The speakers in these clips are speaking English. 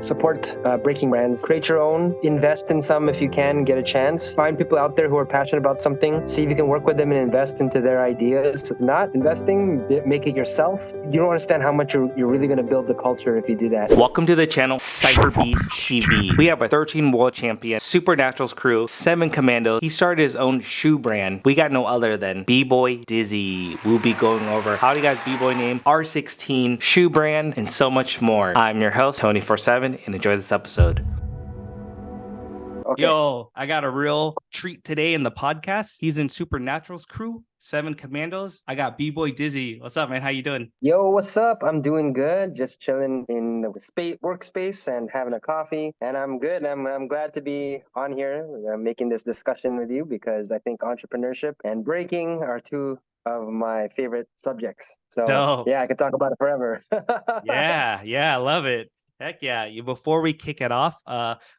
support breaking brands. Create your own, invest in some if you can, get a chance. Find people out there who are passionate about something. See if you can work with them and invest into their ideas. If not investing, make it yourself. You don't understand how much you're really going to build the culture if you do that. Welcome to the channel CypherBeastT.V. We have a 13 world champion, Supernatural's crew, 7 Commandos. He started his own shoe brand. We got no other than Bboy Dyzee. We'll be going over how he got his B-boy name, R16, shoe brand, and so much more. I'm your host, Tony47, and enjoy this episode. Okay. Yo, I got a real treat today in the podcast. He's in Supernatural's crew, 7 Commandos. I got Bboy Dyzee. What's up, man? How you doing? Yo, what's up? I'm doing good. Just chilling in the workspace and having a coffee. And I'm good. I'm glad to be on here making this discussion with you because I think entrepreneurship and breaking are two of my favorite subjects. So yeah, I could talk about it forever. Yeah, I love it. Heck yeah. Before we kick it off,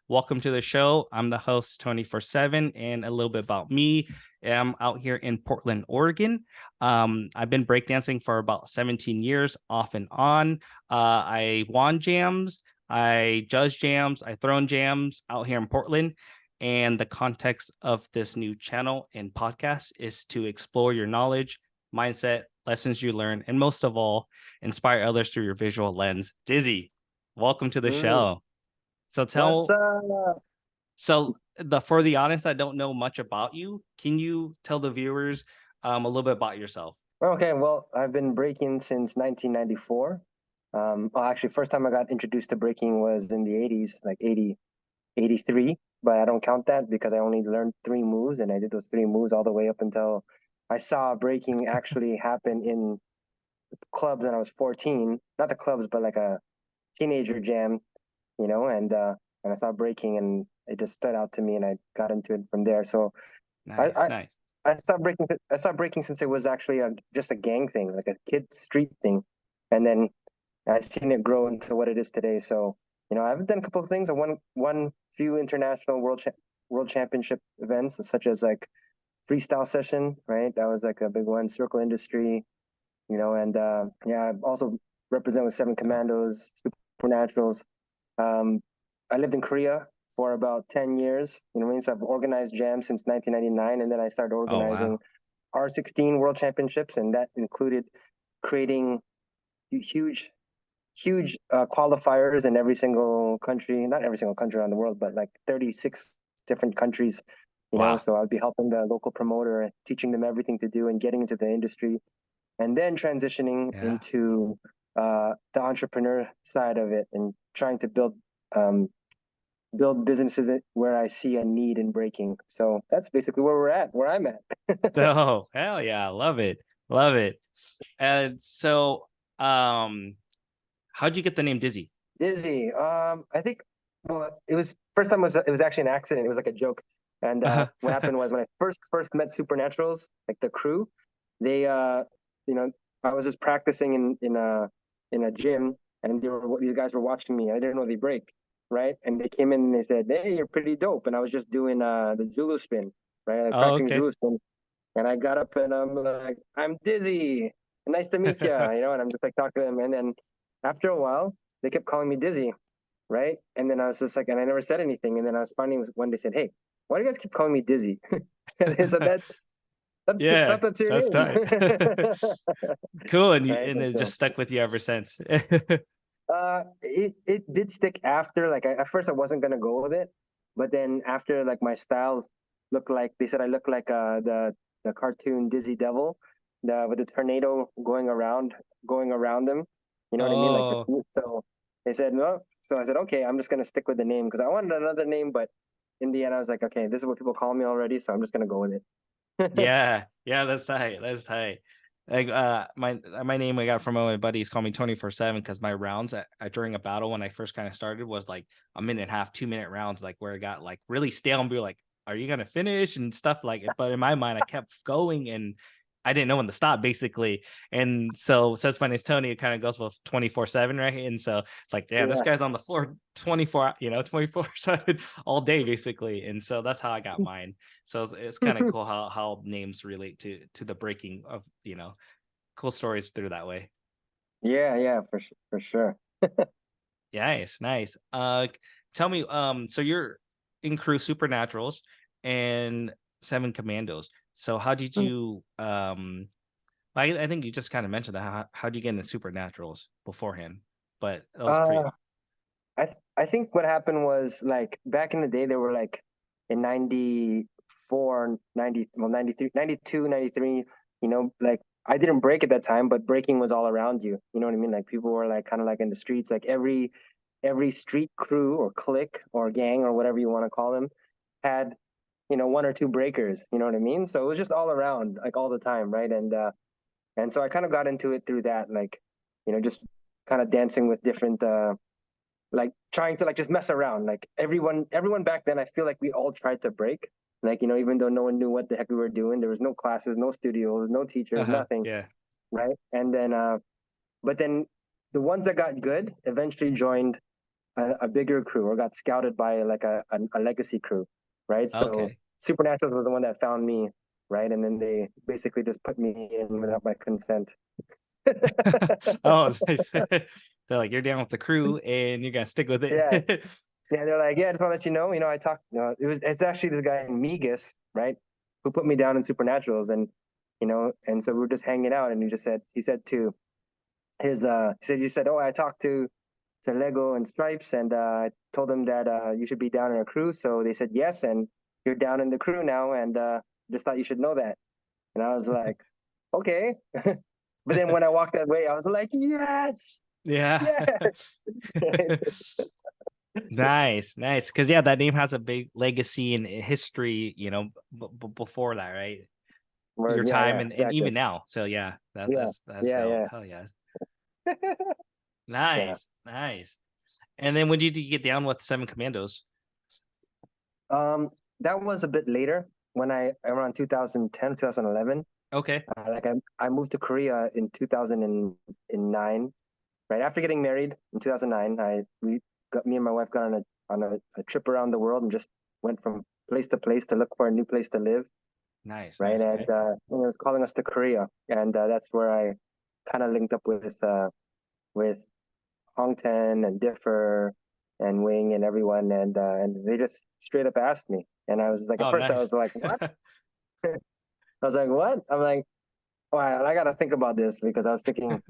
welcome to the show. I'm the host, Tony47, and a little bit about me. I'm out here in Portland, Oregon. I've been breakdancing for about 17 years, off and on. I won jams, I judged jams, I thrown jams out here in Portland. And the context of this new channel and podcast is to explore your knowledge, mindset, lessons you learn, and most of all, inspire others through your visual lens. Dyzee, welcome to the show. So for the audience that don't know much about you, can you tell the viewers a little bit about yourself? Okay, well, I've been breaking since 1994. Actually, first time I got introduced to breaking was in the 80s, like 83, but I don't count that because I only learned 3 moves, and I did those 3 moves all the way up until I saw breaking actually happen in clubs when I was 14. Not the clubs, but like a teenager jam, and I saw breaking and it just stood out to me and I got into it from there. So nice. I stopped breaking since it was actually just a gang thing, like a kid street thing. And then I've seen it grow into what it is today. So, I've done a couple of things. I won few international world championship events, such as like freestyle session, right? That was like a big one, circle industry, and I also represent with 7 Commandos, Supernaturals. I lived in Korea for about 10 years, so I've organized jams since 1999, and then I started organizing R16 World Championships, and that included creating huge qualifiers in every single country, not every single country around the world, but like 36 different countries, so I'd be helping the local promoter, teaching them everything to do and getting into the industry, and then transitioning into the entrepreneur side of it and trying to build businesses where I see a need in breaking. So that's basically where I'm at. Oh, hell yeah. Love it. And so, how'd you get the name Dyzee? Dyzee. I think, it was first time it was actually an accident. It was like a joke. And what happened was when I first met Supernaturals, like the crew, they, I was just practicing in a gym, and these guys were watching me. I didn't know they break. Right, and they came in and they said, "Hey, you're pretty dope." And I was just doing the Zulu spin, right, like practicing Zulu spin. And I got up and I'm like, "I'm Dyzee, nice to meet you," and I'm just like talking to them. And then after a while, they kept calling me Dyzee, right? And then I was just like, and I never said anything. And then I was finally when they said, "Hey, why do you guys keep calling me Dyzee?" And they said that's your name. Tight. Cool, and it just stuck with you ever since. It did stick after. Like at first I wasn't gonna go with it, but then after, like, my style looked like, they said I looked like the cartoon Dizzy Devil, with the tornado going around them. You know what I mean? Like so they said no. So I said okay, I'm just gonna stick with the name because I wanted another name, but in the end I was like, okay, this is what people call me already, so I'm just gonna go with it. Yeah, that's tight. Like my name I got from my buddies call me 24/7 because my rounds during a battle when I first kind of started was like a minute and a half, 2-minute rounds, like where it got like really stale and be like, are you gonna finish and stuff like it. But in my mind, I kept going and I didn't know when to stop basically. And so says my name's Tony, it kind of goes with 24/7, right? And so like, this guy's on the floor 24/7 all day basically. And so that's how I got mine. So it's kind of cool how names relate to the breaking of, cool stories through that way. Yeah, for sure. Nice. Tell me, so you're in crew Supernaturals and Seven Commandos. So how did you I think you just kind of mentioned that. How'd you get into Supernaturals beforehand? But that was pretty. Uh, I think what happened was like back in the day, they were like in 94, 90, well, 93, 92, 93, like I didn't break at that time, but breaking was all around you. You know what I mean? Like people were like kind of like in the streets, like every street crew or clique or gang or whatever you want to call them had, one or two breakers, you know what I mean? So it was just all around, like all the time, right? And so I kind of got into it through that, like, just kind of dancing with different like trying to like just mess around. Like everyone back then, I feel like we all tried to break. Like, even though no one knew what the heck we were doing, there was no classes, no studios, no teachers, nothing. Yeah. Right. And then but then the ones that got good eventually joined a bigger crew or got scouted by like a legacy crew. Right. So Okay. Supernatural was the one that found me. Right. And then they basically just put me in without my consent. Oh, nice. They're like, you're down with the crew and you're gonna stick with Yeah. it. Yeah, they're like, yeah, I just want to let you know, I talked, it's actually this guy Migas, right, who put me down in Supernaturals, and so we were just hanging out, and he said to he said, oh, I talked to Lego and Stripes, and I told them that you should be down in a crew, so they said yes, and you're down in the crew now, and just thought you should know that, and I was like, okay, but then when I walked that way, I was like, yes, Yeah. yes, Nice. Because yeah, that name has a big legacy and history, before that, right? or Your yeah, time yeah, and exactly, even now. So yeah, yeah, that's yeah, dope. yeah. Hell yeah. Yeah. Nice. And then when did you get down with Seven Commandos? Um, that was a bit later when around 2010, 2011. Okay. Like I moved to Korea in 2009. Right after getting married in 2009, me and my wife got on a trip around the world and just went from place to place to look for a new place to live. Right, and Okay. it was calling us to Korea, and that's where I kind of linked up with Hong Ten and Differ and Wing and everyone, and they just straight up asked me, and I was just like, at Oh, first I nice. was like, what? I was like, what? I'm like, oh, I got to think about this because I was thinking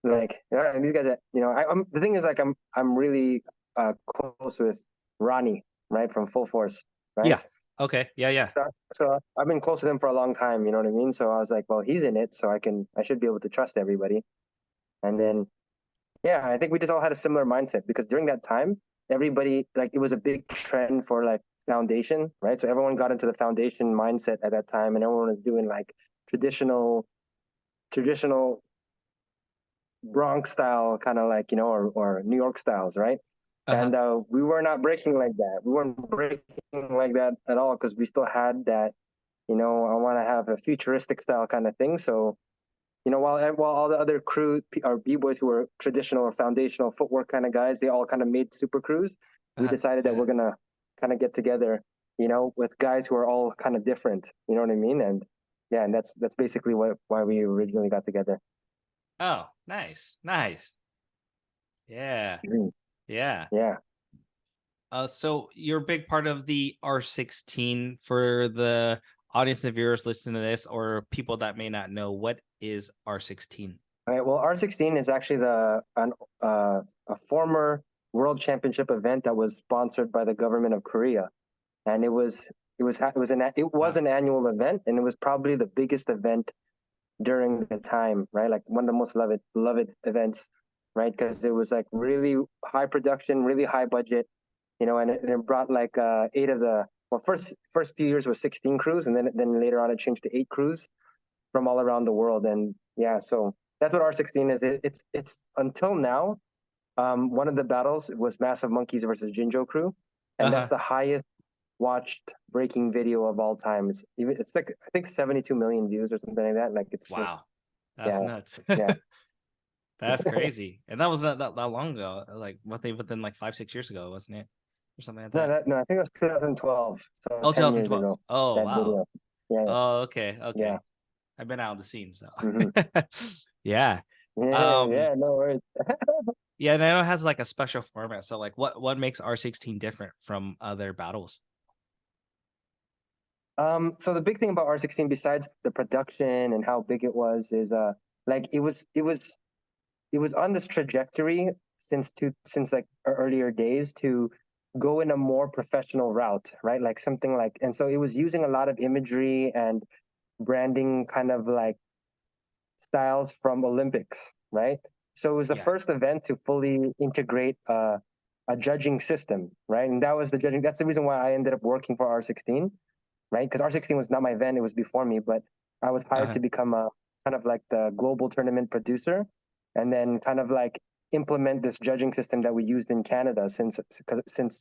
like, yeah, these guys, I'm the thing is like I'm really close with Ronnie, right, from Full Force, right? Yeah. Okay. Yeah. So I've been close to him for a long time, you know what I mean? So I was like, well, he's in it, so I should be able to trust everybody. And then yeah, I think we just all had a similar mindset because during that time, everybody like it was a big trend for like foundation, right? So everyone got into the foundation mindset at that time, and everyone was doing like traditional Bronx style, kind of like or New York styles, right? Uh-huh. And we were not breaking like that. We weren't breaking like that at all because we still had that. I want to have a futuristic style kind of thing. So while all the other crew or b-boys who were traditional or foundational footwork kind of guys, they all kind of made super crews. We decided that Yeah. we're gonna kind of get together, with guys who are all kind of different. You know what I mean? And yeah, and that's basically why we originally got together. Oh, nice. Yeah. Mhm. Yeah. Yeah. So you're a big part of the R16 for the audience and viewers listening to this, or people that may not know, what is R16? All right. Well, R16 is actually a former world championship event that was sponsored by the government of Korea, and it was Wow. an annual event, and it was probably the biggest event during the time, right? Like one of the most loved events, right? Because it was like really high production, really high budget, and it brought like eight of the well, first few years was 16 crews, and then later on it changed to 8 crews from all around the world, and yeah, so that's what R16 is. It's until now, one of the battles was Massive Monkeys versus Jinjo Crew, and that's Uh-huh. the highest watched breaking video of all time. It's like I think 72 million views or something like that. Like it's just Wow. That's yeah, nuts. yeah. That's crazy. And that was not that long ago. Like within like 5-6 years ago, wasn't it? Or something like that. No, I think it was 2012, so Oh, 10 years 2012. ago. Oh, That wow. video. Yeah, Oh, yeah, okay. I've been out of the scene, so hmm yeah. yeah, Um, yeah. No worries. Yeah, and I know it has like a special format. So like what makes R16 different from other battles? So the big thing about R16, besides the production and how big it was, is like it was on this trajectory since like earlier days to go in a more professional route, right? Like something like, and so it was using a lot of imagery and branding kind of like styles from Olympics, right? So it was the Yeah. first event to fully integrate a judging system, right? And that was the judging. That's the reason why I ended up working for R16, right? Because R16 was not my event; it was before me. But I was hired Uh-huh. to become a kind of like the global tournament producer, and then kind of like implement this judging system that we used in Canada since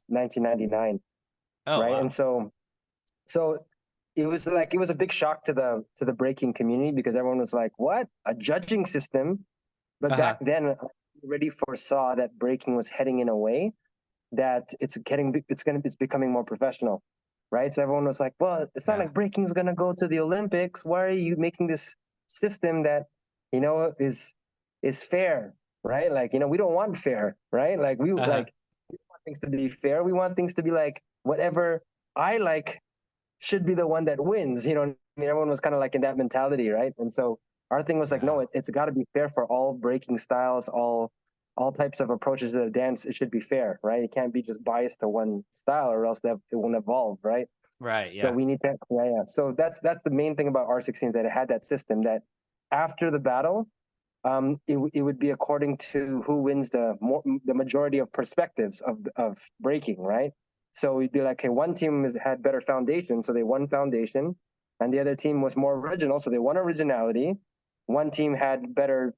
1999, Oh right? And wow. so it was a big shock to the breaking community because everyone was like, "What? A judging system?" But back Uh-huh. then, I already foresaw that breaking was heading in a way that it's becoming more professional, right? So everyone was like, "Well, it's not Yeah. like breaking's gonna go to the Olympics. Why are you making this system that you know is fair, right? Like we don't want fair, right? Like Uh-huh. we want things to be fair. We want things to be like whatever I like should be the one that wins. You know, I mean, everyone was kind of like in that mentality, right? And so our thing was like, Yeah. no, it's got to be fair for all breaking styles, all types of approaches to the dance. It should be fair, right? It can't be just biased to one style, or else it won't evolve, right? Right. So Yeah. we need to, yeah, yeah. So that's the main thing about R16 is that it had that system that after the battle, it would be according to who wins the majority of perspectives of breaking, right? So we'd be like, okay, one team had better foundation, so they won foundation, and the other team was more original, so they won originality. One team had better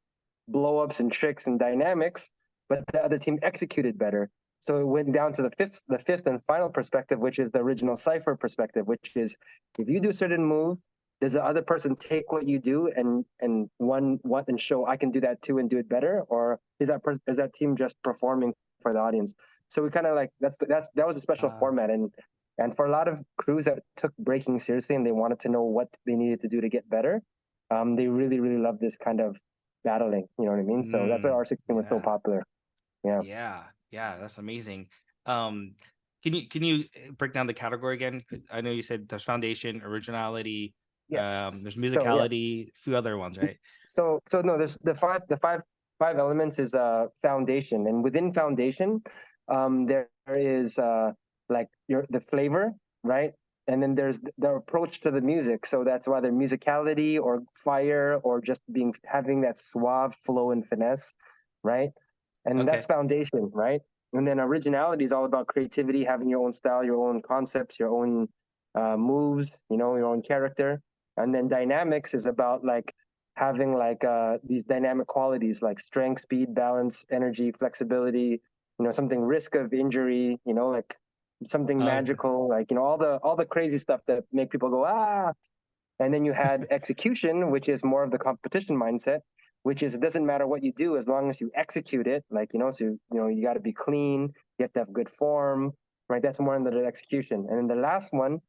blow ups and tricks and dynamics, but the other team executed better. So it went down to the fifth and final perspective, which is the original Cypher perspective, which is if you do a certain move, does the other person take what you do and one and show I can do that too and do it better, or is that team just performing for the audience? So we kind of like that was a special Uh, format, and for a lot of crews that took breaking seriously and they wanted to know what they needed to do to get better, they really loved this kind of battling. You know what I mean? So that's why R16 was so yeah. popular. Yeah. Yeah. Yeah. That's amazing. Um, can you break down the category again? 'Cause I know you said there's foundation, originality, Yes. there's So yeah. musicality, a few other ones, right? So no, there's the five elements is foundation, and within foundation, there is like the flavor, right? And then there's the approach to the music. So that's whether musicality or fire or just having that suave flow and finesse, right? And that's Okay. foundation, right? And then originality is all about creativity, having your own style, your own concepts, your own moves, your own character. And then dynamics is about like having like these dynamic qualities like strength, speed, balance, energy, flexibility, something risk of injury, like something Okay. magical, like all the crazy stuff that make people go ah. And then you had execution, which is more of the competition mindset, which is it doesn't matter what you do as long as you execute it. Like so you got to be clean, you have to have good form, right? That's more under the execution. And then the last one,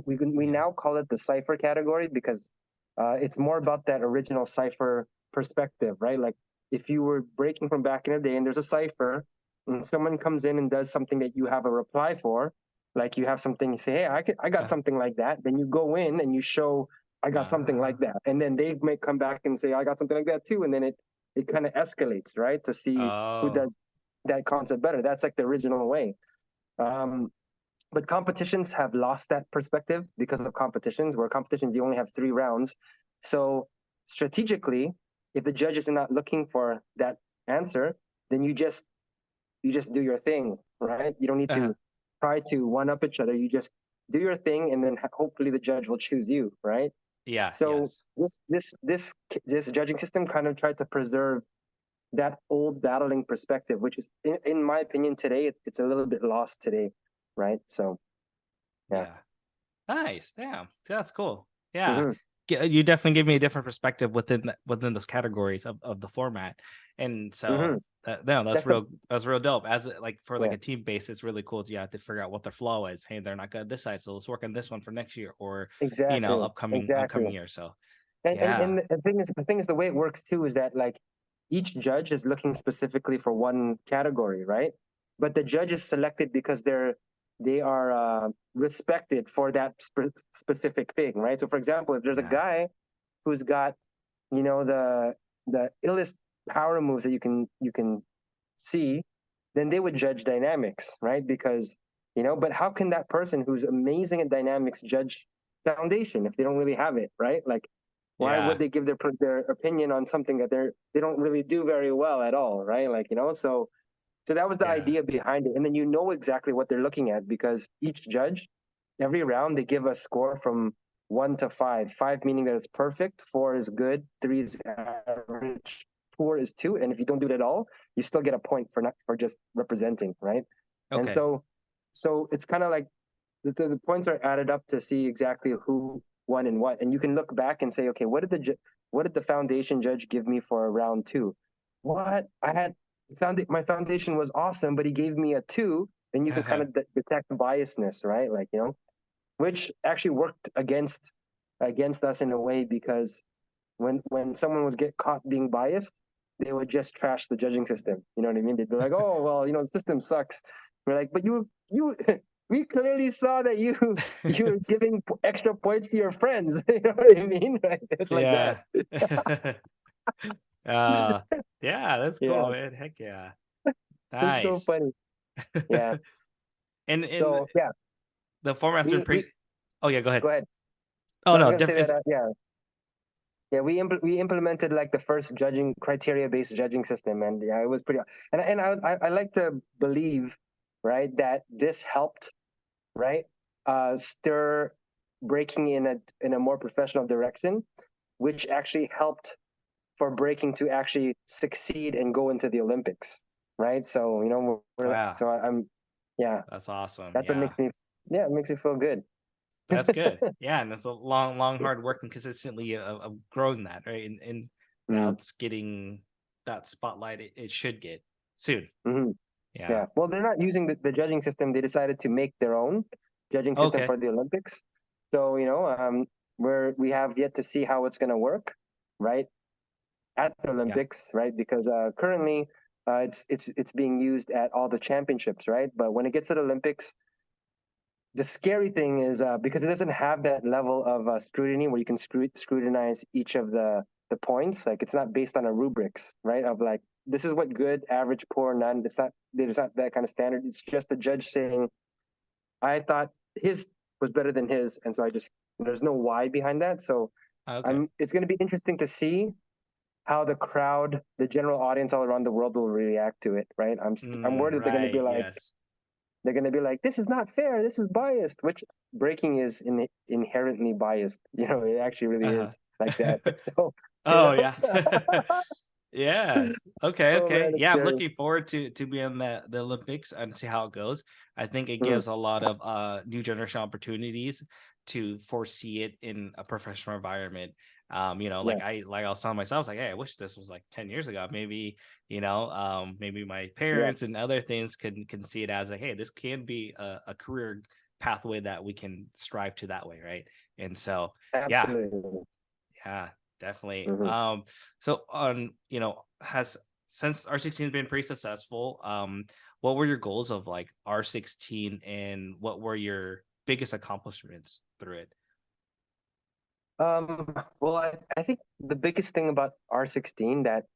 we Yeah. now call it the cipher category because it's more about that original cipher perspective, right? Like if you were breaking from back in the day and there's a cipher and someone comes in and does something that you have a reply for, like you have something, you say, hey, I got Uh, something like that. Then you go in and you show, I got something uh, like that. And then they may come back and say, I got something like that too. And then it kind of escalates, right? To see who oh, does that concept better. That's like the original way. Um, but competitions have lost that perspective because of competitions, where competitions you only have 3 rounds. So strategically, if the judges are not looking for that answer, then you just do your thing, right? You don't need uh, to try to one up each other. You just do your thing, and then hopefully the judge will choose you, right? yeah. So Yes. this judging system kind of tried to preserve that old battling perspective, which is, in my opinion, today it's a little bit lost today, right? So yeah. Yeah. Nice. Damn. That's cool. Yeah. Hmm. You definitely give me a different perspective within those categories of the format. And so Hmm. no, that's That's the real dope. As like for like Yeah, a team base, it's really cool. You have to figure out what their flaw is. Hey, they're not good at this side, so let's work on this one for next year or exactly, upcoming exactly. year. So And yeah. the thing is the way it works too is that like each judge is looking specifically for one category, right? But the judge is selected because they are respected for that specific thing, right? So, for example, if there's a Yeah. guy who's got, you know, the illest power moves that you can see, then they would judge dynamics, right? Because, you know, but how can that person who's amazing at dynamics judge foundation if they don't really have it, right? Like, why would Yeah. they give their opinion on something that they don't really do very well at all, right? Like, you know, so that was the Yeah. idea behind it. And then you know exactly what they're looking at because each judge, every round, they give a score from 1 to 5. 5 meaning that it's perfect, 4 is good, 3 is average, 4 is 2. And if you don't do it at all, you still get a point for not for just representing, right? And Okay. so it's kind of like the points are added up to see exactly who won and what. And you can look back and say, okay, what did the foundation judge give me for round 2? What I had found my foundation was awesome, but he gave me a 2. Then you can kind of detect biasness, right? Like, you know, which actually worked against us in a way because when someone was get caught being biased, they would just trash the judging system. You know what I mean? They'd be like, "Oh, well, you know, the system sucks." We're like, "But you, we clearly saw that you were giving extra points to your friends." You know what I mean? Right? It's like that. Yeah. uh yeah, that's Yeah, cool, man. Heck yeah. it's so Nice. funny. Yeah. And So yeah, the format's been we pretty. Oh yeah, go ahead. go ahead. Oh No, I was no, gonna say that. it's Yeah, we implemented like the first judging criteria based judging system, and yeah, it was pretty. And I like to believe, right, that this helped, right, stir breaking in a more professional direction, which actually helped for breaking to actually succeed and go into the Olympics, right? So you know, wow. I'm, yeah, That's awesome. that's what Yeah. makes me, yeah, it makes me feel good. That's good. Yeah, and it's a long, hard work and consistently of growing that, right? And now Mm-hmm. it's getting that spotlight it should get soon. Mm-hmm. Yeah. Yeah. Well, they're not using the judging system. They decided to make their own judging system Okay. for the Olympics. So, you know, we have yet to see how it's going to work, right, at the Yeah. Olympics, right? Because currently it's being used at all the championships, right? But when it gets to the Olympics, the scary thing is because it doesn't have that level of scrutiny where you can scrutinize each of the points. Like it's not based on a rubrics, right? Of like this is what good, average, poor, none. It's not. There's not that kind of standard. It's just the judge saying, I thought his was better than his, and so I just there's no why behind that. So Okay. I'm. It's going to be interesting to see how the crowd, the general audience all around the world will react to it, right? I'm worried that Right. Yes. they're going to be like, this is not fair. This is biased, which breaking is inherently biased. You know, it actually really Uh-huh. is like that. So, you Oh know, yeah. Yeah. Okay, oh okay. man, it's Yeah, I'm scary. looking forward to being in the Olympics and see how it goes. I think it Mhm. gives a lot of new generation opportunities to foresee it in a professional environment. Yeah, like I was telling myself, I was like, hey, I wish this was like 10 years ago. Maybe, maybe my yeah, parents and other things can see it as like, hey, this can be a career pathway that we can strive to that way, right? And so yeah, absolutely. yeah, definitely. Hmm. So has since R16 has been pretty successful, what were your goals of like R16 and what were your biggest accomplishments through it? Well, I think the biggest thing about R16 that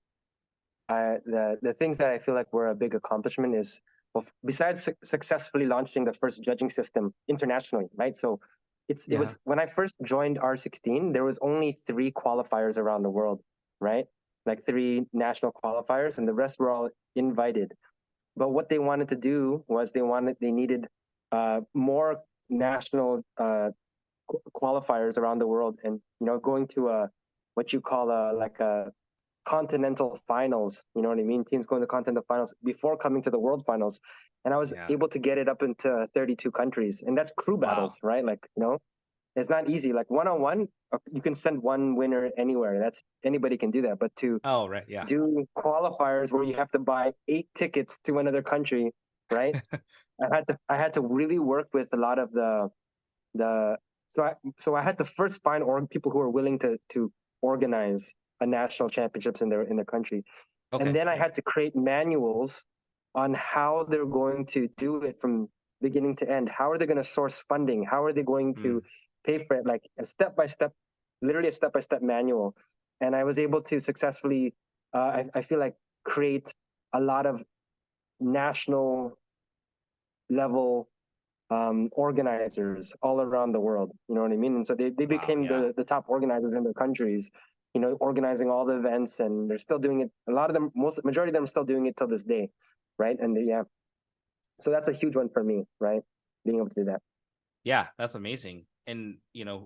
the things that I feel like were a big accomplishment is, well, besides successfully launching the first judging system internationally, right? So it Yeah. was when I first joined R16, there was only 3 qualifiers around the world, right? Like 3 national qualifiers, and the rest were all invited. But what they wanted to do was they needed more national qualifiers around the world, and you know, going to a what you call a like a continental finals. You know what I mean? Teams going to continental finals before coming to the world finals. And I was Yeah. able to get it up into 32 countries. And that's crew Wow. battles, right? Like, you know, it's not easy. Like one on one, you can send one winner anywhere. That's anybody can do that. But to Oh, right. Yeah. do qualifiers where you have to buy 8 tickets to another country, right? I had to really work with a lot of the so I had to first find people who are willing to organize a national championships in their country, And Okay. then I Yeah. had to create manuals on how they're going to do it from beginning to end. How are they going to source funding? How are they going to Mm. pay for it? Like a step by step, literally a step by step manual. And I was able to successfully, I feel like, create a lot of national level organizers all around the world. You know what I mean? And so they Wow. became Yeah. the top organizers in their countries, you know, organizing all the events, and they're still doing it. A lot of them, majority of them are still doing it till this day, right? And yeah, so that's a huge one for me, right? Being able to do that. Yeah, that's amazing. And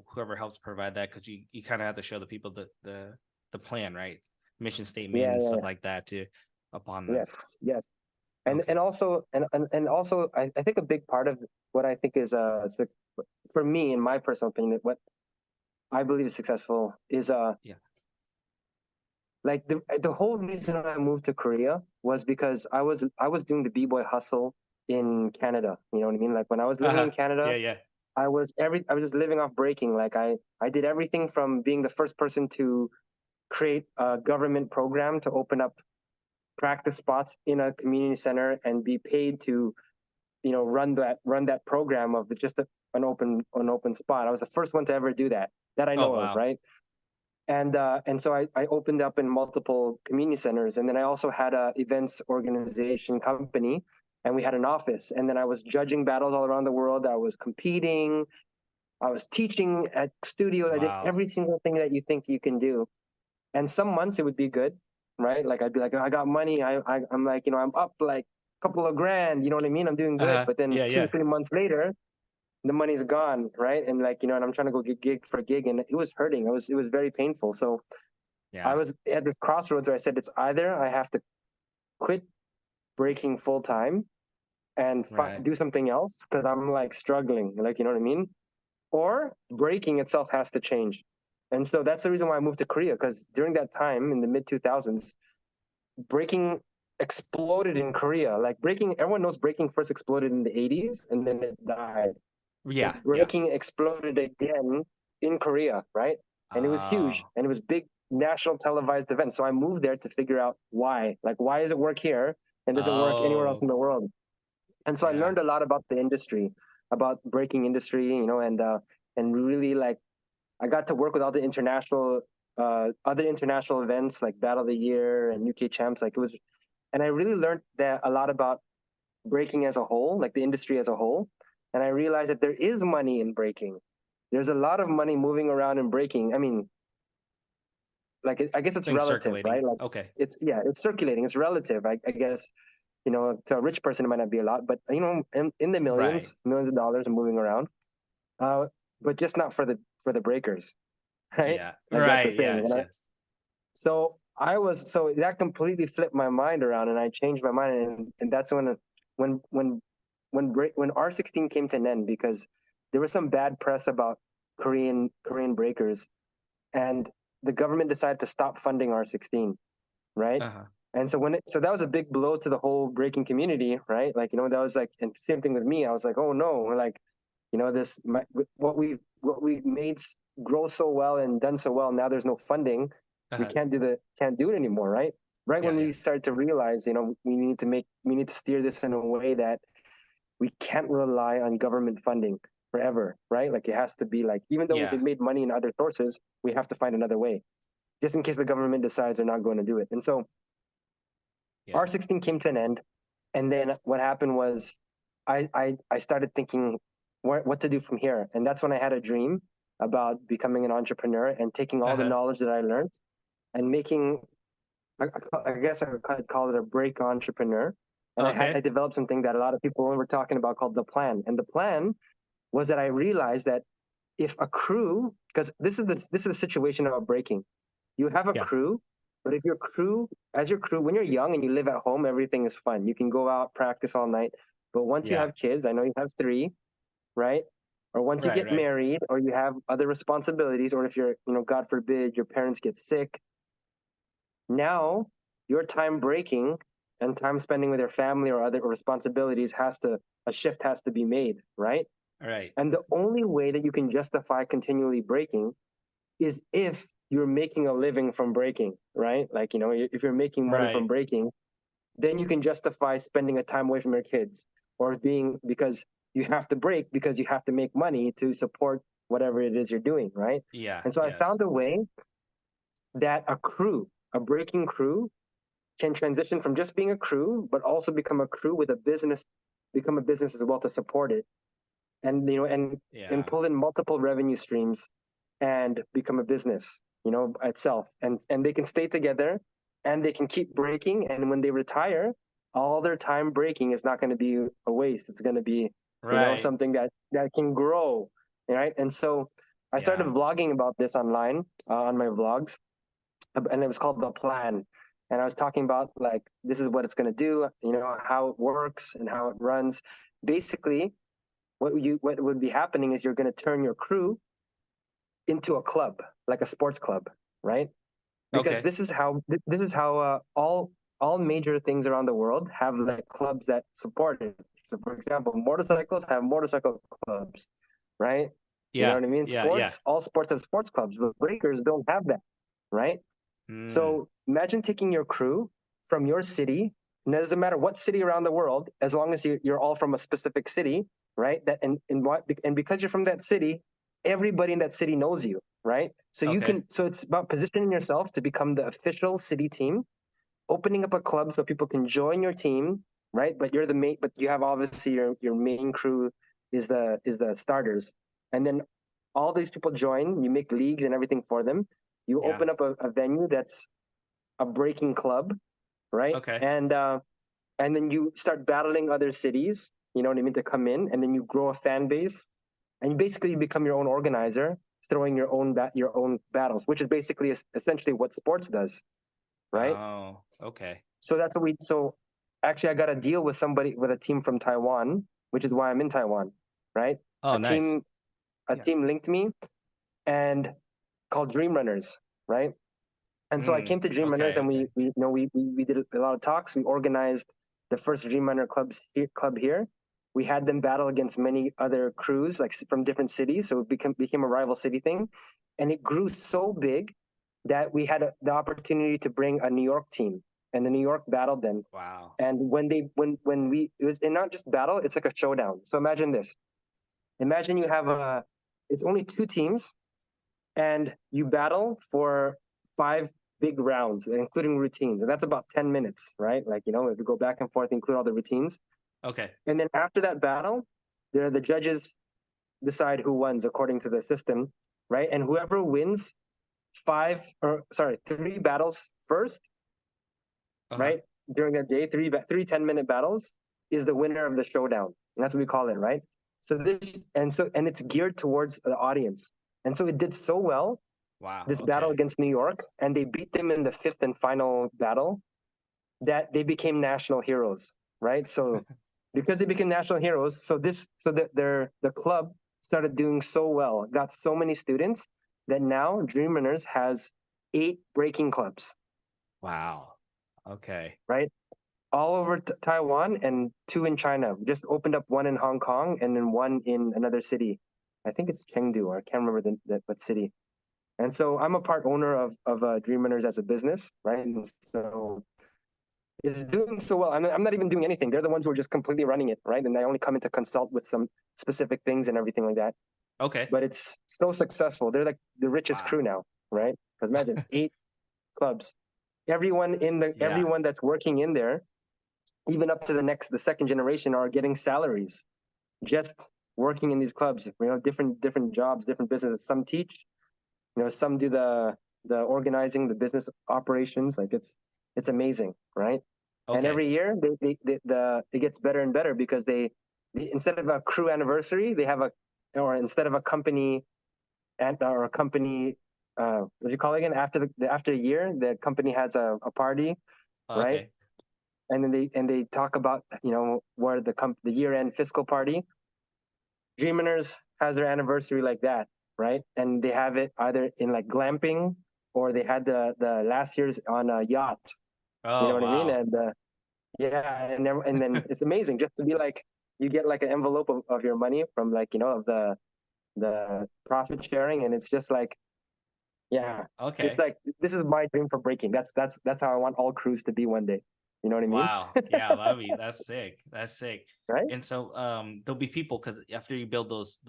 whoever helps provide that, because you kind of have to show the people the plan, right? Mission statement Yeah, and yeah, stuff yeah. like that too upon that. Yes, yes. And Okay. also and also I think a big part of what I think is for me, in my personal opinion, what I believe is successful is Yeah. like the whole reason I moved to Korea was because I was doing the b-boy hustle in Canada. You know what I mean? Like when I was living in Yeah. Canada, Yeah. I was just living off breaking. Like I did everything from being the first person to create a government program to open up practice spots in a community center and be paid to, you know, run that program of just an open spot. I was the first one to ever do that I Oh know of, wow. right? And so I opened up in multiple community centers, and then I also had a events organization company, and we had an office. And then I was judging battles all around the world. I was competing. I was teaching at studios. I did Wow. every single thing that you think you can do. And some months it would be good, right? Like I'd be like, oh, I got money. I'm like, you know, I'm up like a couple of grand. You know what I mean? I'm doing good. But then Yeah. two, Yeah. 3 months later, the money's gone, right? And like, you know, and I'm trying to go get gig for gig, and it was hurting. It was very painful. So I Yeah. was at this crossroads where I said, it's either I have to quit breaking full time and Right. do something else because I'm like struggling, like, you know what I mean? Or breaking itself has to change. And so that's the reason why I moved to Korea, because during that time in the mid 2000s, breaking exploded in Korea. Like breaking, everyone knows breaking first exploded in the 80s and then it died. Yeah. But Yeah. breaking exploded again in Korea, right? And it was huge, Oh. and it was big national televised event. So I moved there to figure out why. Like, why does it work here and doesn't work anywhere else Oh. in the world? And so I Yeah. learned a lot about the industry, about breaking industry, you know, and really like I got to work with all the international other international events like Battle of the Year and UK Champs. Like it was, and I really learned that a lot about breaking as a whole, like the industry as a whole. And I realized that there is money in breaking. There's a lot of money moving around in breaking. I mean, like I guess it's Things relative, right? circulating. Like Okay. it's yeah, it's circulating. It's relative. I guess, you know, to a rich person it might not be a lot, but you know, in the Right. millions of dollars are moving around. Uh, but just not for the breakers, right? Yeah. Like that's the Right. thing. Yes. Yes. So that completely flipped my mind around, and I changed my mind, and that's when when when R16 came to an end, because there was some bad press about Korean breakers, and the government decided to stop funding R16, right? Uh-huh. And so so that was a big blow to the whole breaking community, right? Like, you know, that was like, and same thing with me. I was like, oh no, like, you know, what we've made grow so well and done so well. Now there's no funding. We Uh-huh. can't do it anymore, right? Right Yeah. when we Yeah. start to realize, you know, we need to steer this in a way that we can't rely on government funding forever, right? Like it has to be like, even though Yeah. we've made money in other sources, we have to find another way, just in case the government decides they're not going to do it. And so Yeah. R16 came to an end, and then what happened was I started thinking what to do from here, and that's when I had a dream about becoming an entrepreneur and taking all the Uh-huh. knowledge that I learned and making I guess I could call it a break entrepreneur. And I Okay. developed something that a lot of people were talking about called the plan. And the plan was that I realized that if a crew, because this is the situation about breaking, you have a Yeah. crew, but if your crew, when you're young and you live at home, everything is fun. You can go out, practice all night. But once you Yeah. have kids, I know you have three, right? Or once you Right. get Right. married, or you have other responsibilities, or if you're, you know, God forbid, your parents get sick, now your time breaking and time spending with your family or other responsibilities a shift has to be made, right? Right. And the only way that you can justify continually breaking is if you're making a living from breaking, right? Like, if you're making money from Right. breaking, then you can justify spending a time away from your kids or being because you have to break because you have to make money to support whatever it is you're doing, right? Yeah. And so I Yes. found a way that a breaking crew, can transition from just being a crew, but also become a crew with a business, become a business as well to support it, and and Yeah. pull in multiple revenue streams, and become a business, itself, and they can stay together, and they can keep breaking, and when they retire, all their time breaking is not going to be a waste. It's going to be, Right. something that can grow, right? And so I started Yeah. vlogging about this online, on my vlogs, and it was called The Plan. And I was talking about like this is what it's going to do, how it works and how it runs. Basically, what would be happening is you're going to turn your crew into a club, like a sports club, right? Because Okay. this is how all major things around the world have like clubs that support it. So, for example, motorcycles have motorcycle clubs, right? You know Yeah. what I mean? Yeah. Yeah. All sports have sports clubs, but breakers don't have that, right? Mm. So imagine taking your crew from your city, and it doesn't matter what city around the world, as long as you're all from a specific city, right? And because you're from that city, everybody in that city knows you, right? Okay. So it's about positioning yourself to become the official city team, opening up a club so people can join your team, right? But you have obviously your main crew is the starters, and then all these people join. You make leagues and everything for them. You Yeah. open up a venue that's a breaking club, right? Okay. And then you start battling other cities. You know what I mean, to come in, and then you grow a fan base, and basically you become your own organizer, throwing your own battles, which is basically essentially what sports does, right? Oh, okay. So that's what we. So actually, I got a deal with a team from Taiwan, which is why I'm in Taiwan, right? Oh, A nice. team a team linked me and called Dream Runners, right? And so I Mm. came to Dream Runners, Okay. and we did a lot of talks. We organized the first Dream Runner club here. We had them battle against many other crews, like from different cities. So it became a rival city thing, and it grew so big that we had the opportunity to bring a New York team, and the New York battled them. Wow. And when we it was and not just battle, it's like a showdown. So imagine this. Imagine you have it's only two teams, and you battle for 5 big rounds, including routines, and that's about 10 minutes, right? Like if you go back and forth, include all the routines, Okay. and then after that battle, the judges decide who wins according to the system, right? And whoever wins 3 battles first, Uh-huh. right, during that day, three 10-minute battles is the winner of the showdown, and that's what we call it, right? And it's geared towards the audience, and so it did so well, Wow. this battle Okay. against New York, and they beat them in the fifth and final battle, that they became national heroes, right? So because they became national heroes, the club started doing so well, got so many students that now Dream Runners has 8 breaking clubs, Wow. Okay. right? All over Taiwan and 2 in China. We just opened up one in Hong Kong and then one in another city. I think it's Chengdu, or I can't remember what city. And so I'm a part owner of Dream Runners as a business, right? And so it's doing so well. I'm not even doing anything. They're the ones who are just completely running it, right? And I only come in to consult with some specific things and everything like that. Okay. But it's so successful. They're like the richest crew Wow. now, right? Because imagine 8 clubs. Yeah. Everyone that's working in there, even up to the second generation, are getting salaries just working in these clubs. Different jobs, different businesses. Some teach, some do the organizing, the business operations. Like it's amazing, right? And Okay. every year it gets better and better because instead of a crew anniversary, they have or instead of a company or a company, what do you call it again, after a year, the company has a party, right? Okay. And then they talk about where the year end fiscal party. Dreamers has their anniversary like that, right? And they have it either in like glamping, or they had the last year's on a yacht. You know Oh, what I mean? wow. And yeah, and then it's amazing just to be like, you get like an envelope of your money from, like, of the profit sharing, and it's just like Yeah. It's Okay. like, this is my dream for breaking. That's how I want all crews to be one day. You know what I mean? Wow. Yeah, that's sick. That's sick. Right? And so there'll be people, because after you build those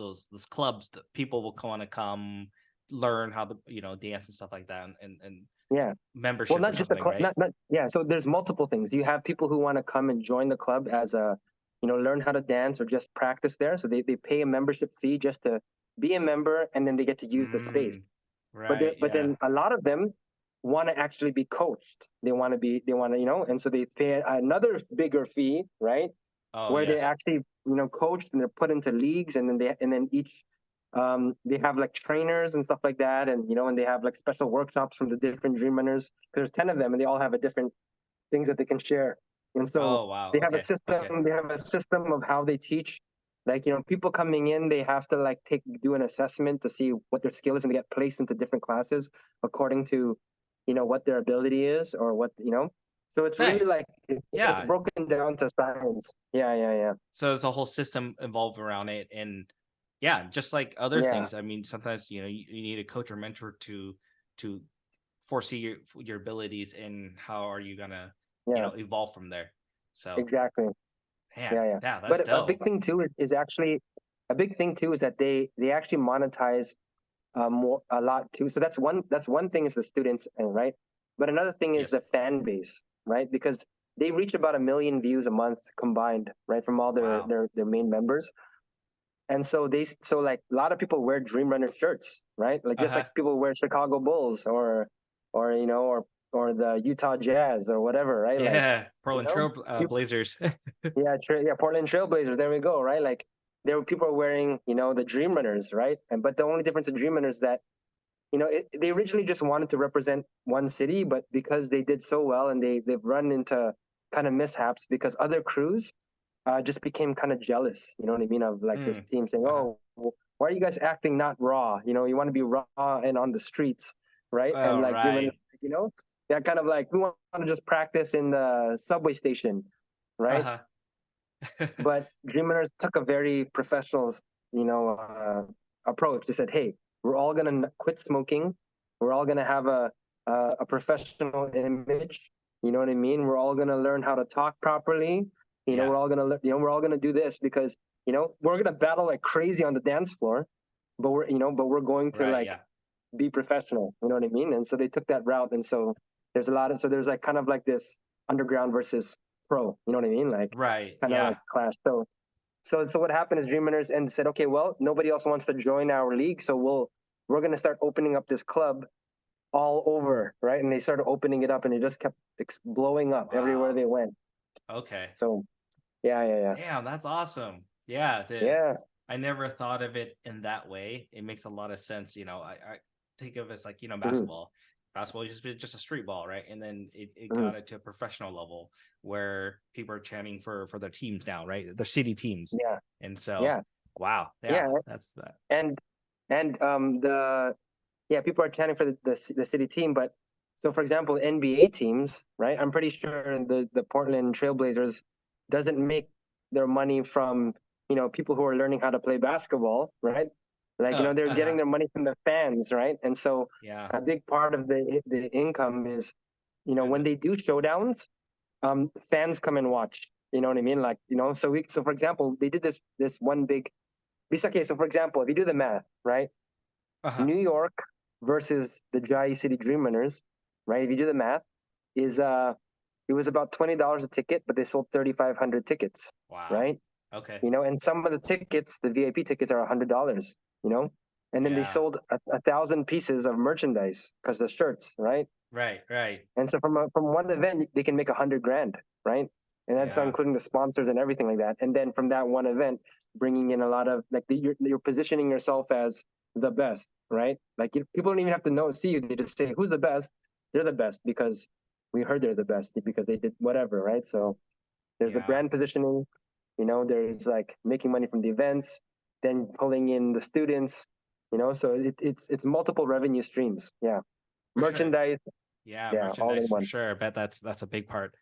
clubs, people will want to come learn how to, dance and stuff like that, and Yeah. Well, membership or not just a something, club, right? not yeah. So there's multiple things. You have people who want to come and join the club as a, learn how to dance or just practice there. So they pay a membership fee just to be a member, and then they get to use the space. Mm, But right. but Yeah. then a lot of them want to actually be coached. They want to, and so they pay another bigger fee, right? Oh, Where they yes. actually, coached and they're put into leagues, and then each they have like trainers and stuff like that, and they have like special workshops from the different dream runners. There's 10 of them, and they all have a different things that they can share. And so Oh, wow. they have a Okay. system. Okay. They have a system of how they teach. Like, people coming in, they have to like do an assessment to see what their skill is, and they get placed into different classes according to, what their ability is, or what. So it's really Nice. like it's Yeah. broken down to science. Yeah, yeah, yeah, So there's a whole system involved around it, and yeah, just like other yeah, things. I mean, sometimes you need a coach or mentor to foresee your abilities, and how are you gonna yeah. evolve from there. So Exactly. man, Yeah, yeah. yeah, that's But a big dope. thing too is actually a big thing too is that they actually monetize more a lot too. So that's one thing is the students, right? But another thing is Yes. the fan base, right? Because they reach about 1 million views a month combined, right, from all their Wow. their main members. And so like a lot of people wear Dream Runner shirts, right? Like just Uh-huh. like people wear Chicago Bulls or the Utah Jazz or whatever, right? Like, Yeah, you Portland know, Trail Blazers. yeah, yeah, Portland Trailblazers. There we go, right? Like there were people are wearing, the Dream Runners, right? And but the only difference in Dream Runners that they originally just wanted to represent one city, but because they did so well and they've run into kind of mishaps because other crews just became kind of jealous. You know what I mean? Of like this Mm. team saying, Uh-huh. "Oh, why are you guys acting not raw? You want to be raw and on the streets, right?" And Oh, like Dream Runners, right. yeah, kind of like we want to just practice in the subway station, right? Uh-huh. But Dreamers took a very professional, approach. They said, "Hey, we're all gonna quit smoking. We're all gonna have a professional image. You know what I mean? We're all gonna learn how to talk properly. We're all Yes. gonna, we're all gonna do this because, we're gonna battle like crazy on the dance floor, but we're going to Right. like Yeah. be professional. You know what I mean? And so they took that route, and so there's like kind of like this underground versus pro. You know what I mean? Like Right. kind of Yeah. like clash. So what happened is Dream Runners and said, okay, well, nobody else wants to join our league, so we're gonna start opening up this club all over, right? And they started opening it up, and it just kept blowing up everywhere Wow. they went. Okay. So yeah, yeah, yeah, Damn, that's awesome. Yeah, yeah. I never thought of it in that way. It makes a lot of sense. I think of it as like, Hmm. basketball. Basketball used to be just a street ball, right? And then it Hmm. got it to a professional level where people are chanting for their teams now, right? Their city teams. Yeah, And so, yeah, wow, yeah, yeah. that's that. And the yeah, people are chanting for the city team, but so for example, NBA teams, right? I'm pretty sure the Portland Trailblazers doesn't make their money from people who are learning how to play basketball, right? Like Oh, they're getting uh-huh. their money from the fans, right? And so Yeah. a big part of the income is when they do showdowns, fans come and watch. You know what I mean? Like so for example, they did this one big. Okay, so for example, if you do the math, right? Uh-huh. New York versus the Jai City Dream Runners, right? If you do the math, is it was about $20 a ticket, but they sold 3,500 tickets, Wow. right? Okay. And some of the tickets, the VIP tickets, are $100, and then they Yeah. sold 1,000 pieces of merchandise because the shirts, right? Right, right. And so from one event, they can make 100 grand, right? And that's not Yeah. including the sponsors and everything like that. And then from that one event, bringing in a lot of like you're positioning yourself as the best, right? Like people don't even have to see you. They just say who's the best. They're the best because we heard they're the best because they did whatever, right? So there's the Yeah. brand positioning. There's like making money from the events, then pulling in the students. So it's multiple revenue streams. Yeah, For sure. merchandise. Yeah, Yeah, all in merchandise for one. sure. I bet that's a big part.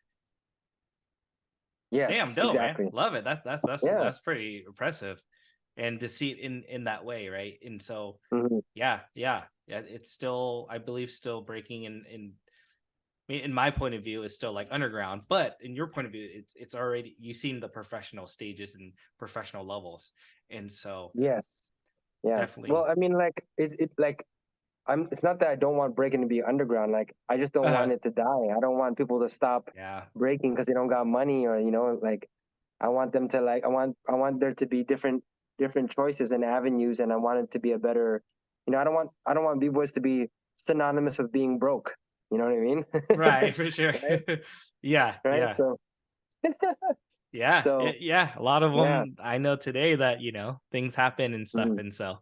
Damn, Yes, dope, man. exactly. Love it. That's Yeah, that's pretty impressive. and to see it in that way, right? And so Hmm. yeah, it's still, I believe, still breaking in my point of view is still like underground, but in your point of view, it's already, you've seen the professional stages and professional levels, and so Yes. Yeah. Well, definitely. I mean, like, it like it's not that I don't want breaking to be underground. Like, I just don't want it to die. I don't want people to stop Yeah, breaking because they don't got money, or like, I want them to, like, I want there to be different choices and avenues, and I want it to be a better, I don't want b-boys to be synonymous with being broke. You know what I mean? right, for sure. Right? Yeah, Right? yeah, So yeah, so yeah. A lot of yeah. them I know today that things happen and stuff, Mhm. and so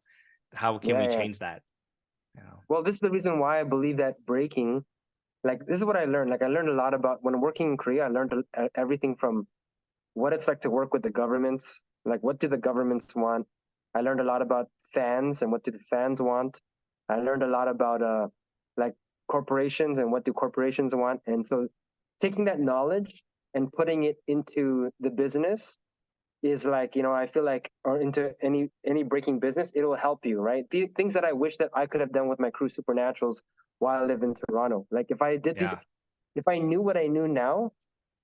how can Yeah, we yeah. change that? Well, this is the reason why I believe that breaking, like, this is what I learned. Like, I learned a lot about when working in Korea. I learned everything from what it's like to work with the governments. Like, what do the governments want? I learned a lot about fans and what do the fans want. I learned a lot about like corporations and what do corporations want. And so, taking that knowledge and putting it into the business is like, I feel like, or into any breaking business, it will help you, right? The things that I wish that I could have done with my crew Supernaturals while I live in Toronto. Like, Yeah, if I knew what I knew now,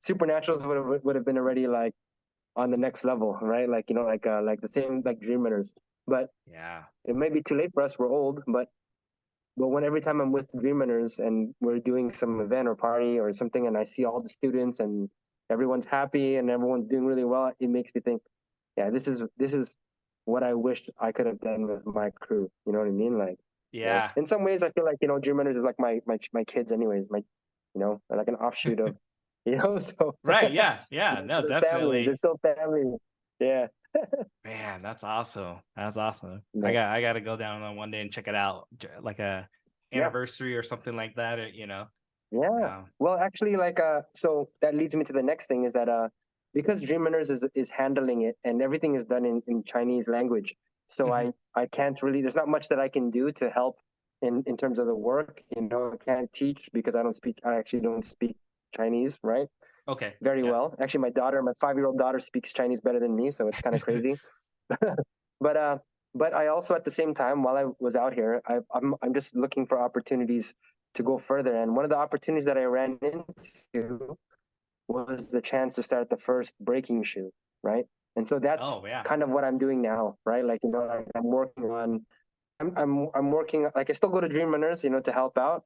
Supernaturals would have been already, like, on the next level, right? Like, like the same, like, Dream Runners. But yeah, it may be too late for us. We're old, but when every time I'm with Dream Runners and we're doing some event or party or something, and I see all the students and everyone's happy and everyone's doing really well, it makes me think, yeah, this is what I wish I could have done with my crew. You know what I mean? Like, yeah. in some ways, I feel like, Dream Runners is like my kids, anyways. Like an offshoot of, so Right, yeah, yeah. No, they're family. They're definitely. still family. Yeah. Man, that's awesome. That's awesome. I No. got I got to go down on one day and check it out, like a Yeah. anniversary or something like that. Yeah. Um, Well, actually, like, so that leads me to the next thing is that, because Dream Runners is handling it and everything is done in Chinese language. So mhm. I can't really, there's not much that I can do to help in terms of the work. I can't teach because I actually don't speak Chinese, right? Okay, Very yeah. well. Actually, my 5-year-old daughter speaks Chinese better than me, so it's kind of crazy. But I also, at the same time, while I was out here, I'm just looking for opportunities to go further. And one of the opportunities that I ran into was the chance to start the first breaking shoe, right? And so that's Oh yeah. kind of what I'm doing now, right? Like, like, I'm working, like, I still go to Dream Runners, to help out.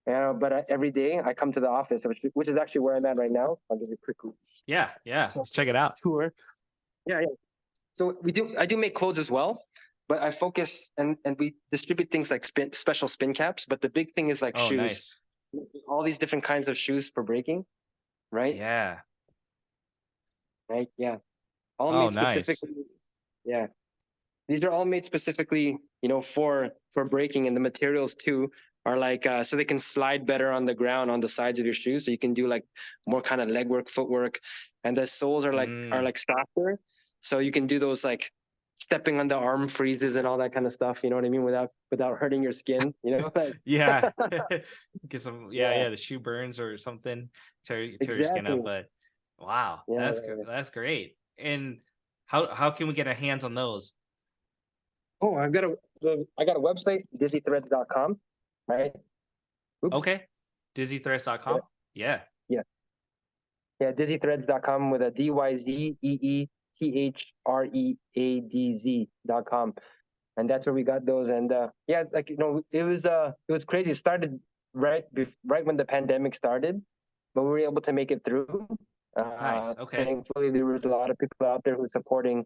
But every day I come to the office, which is actually where I'm at right now. I'll give you a quick Yeah, yeah. Let's check it out. tour. Yeah, yeah. So I do make clothes as well, but I focus, and we distribute things like special spin caps. But the big thing is, like, Oh, shoes, nice. all these different kinds of shoes for breaking, right? Yeah. Right. Yeah. All Oh, made nice. specifically. Yeah. These are all made specifically, for breaking, and the materials too are like, so they can slide better on the ground on the sides of your shoes. So you can do, like, more kind of legwork, footwork, and the soles are like are Mm. like softer, so you can do those, like, stepping on the arm freezes and all that kind of stuff. You know what I mean? Without hurting your skin. Like, Yeah. Get some, yeah, yeah, yeah, the shoe burns or something, tear your skin up. exactly. But wow, Yeah, that's yeah, yeah. that's great. And how can we get our hands on those? Oh, I got a website, Dyzeethreadz.com. Right. Oops. Okay. Dyzeethreadz.com. Yeah. Yeah. Yeah, Dyzeethreadz.com with a Dyzeethreadz.com. And that's where we got those. And yeah, like, it was crazy. It started right when the pandemic started, but we were able to make it through. Nice. Okay. Thankfully, there was a lot of people out there who supporting,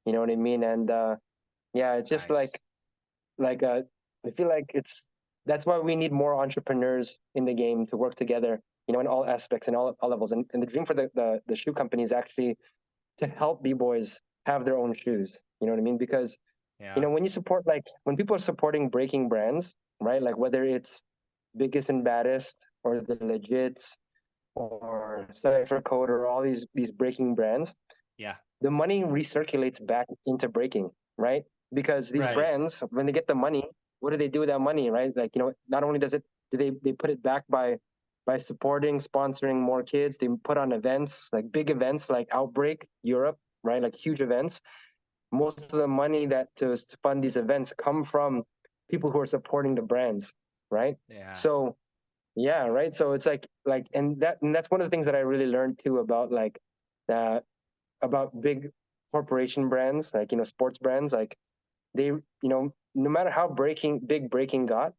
you know what I mean? And yeah, it's just Nice. like I feel like that's why we need more entrepreneurs in the game to work together, in all aspects and all levels. And the dream for the shoe company is actually to help b-boys have their own shoes. You know what I mean? Because Yeah. when people are supporting breaking brands, right? Like, whether it's Biggest and Baddest or the Legits or Cypher Code or all these breaking brands, Yeah. the money recirculates back into breaking, right? Because these Right. brands, when they get the money, what do they do with that money, right? Like, not only do they put it back by supporting, sponsoring more kids. They put on events, like big events like Outbreak Europe, right? Like huge events. most of the money that to fund these events come from people who are supporting the brands, right? Yeah. So yeah, right. So it's like, and that's one of the things that I really learned too about like uh, about big corporation brands, like sports brands, like they no matter how breaking got,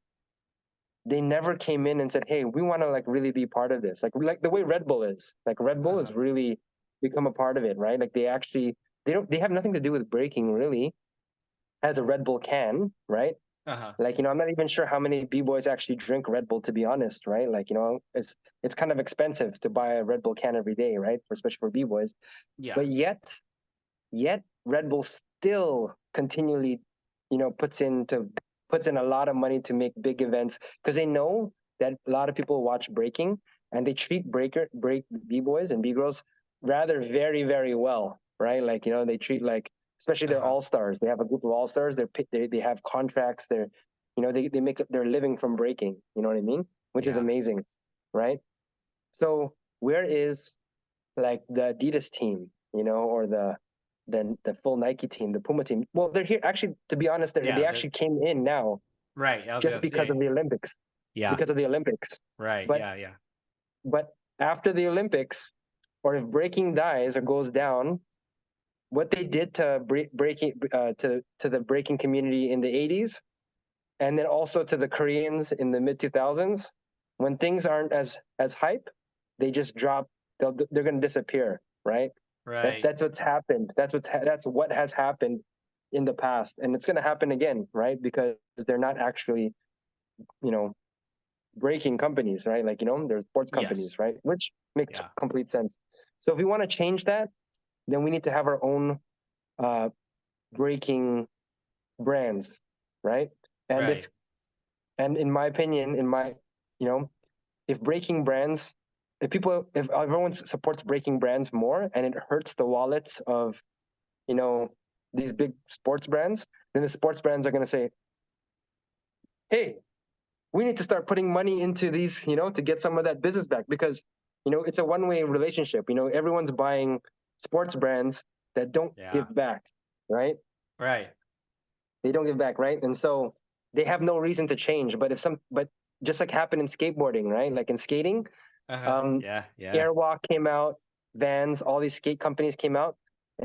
they never came in and said, hey, we want to like really be part of this, like the way Red Bull is, like Red Bull is really become a part of it, right? Like they have nothing to do with breaking really, as a Red Bull can, right? Like I'm not even sure how many b-boys actually drink Red Bull, to be honest, right? Like it's kind of expensive to buy a Red Bull can every day, right? Especially for b-boys. Yeah. But yet Red Bull still continually, puts in a lot of money to make big events because they know that a lot of people watch breaking and they treat break b-boys and b-girls rather very, very well, right? Like they treat like, especially their all-stars. They have a group of all-stars. They have contracts. They make their living from breaking. You know what I mean? Which is Yeah. amazing, right? So where is like the Adidas team, or the full Nike team, the Puma team? Well, they're here actually. To be honest, they Yeah. actually came in now Right. I was just gonna because say. of the Olympics. Yeah. Because of the Olympics. Right. But Yeah. Yeah. but after the Olympics, or if breaking dies or goes down, what they did to breaking to the breaking community in the 80s, and then also to the Koreans in the mid 2000s, when things aren't as hype, they just drop. They're going to disappear, right? Right. That's what's happened. That's what has happened in the past, and it's going to happen again, right? Because they're not actually, you know, breaking companies, right? Like they're sports Yes. companies, right? Which makes Yeah. complete sense. So if we want to change that, then we need to have our own uh, breaking brands, right? And if Right. and in my opinion, you know, if breaking brands, if everyone supports breaking brands more, and it hurts the wallets of you know these big sports brands, then the sports brands are going to say, hey, we need to start putting money into these, to get some of that business back, because it's a one-way relationship. Everyone's buying sports brands that don't Yeah. give back, right? Right. They don't give back, right? And so they have no reason to change. But just like happened in skateboarding, right? Like in skating, um, Yeah. Yeah. Airwalk came out, Vans, all these skate companies came out,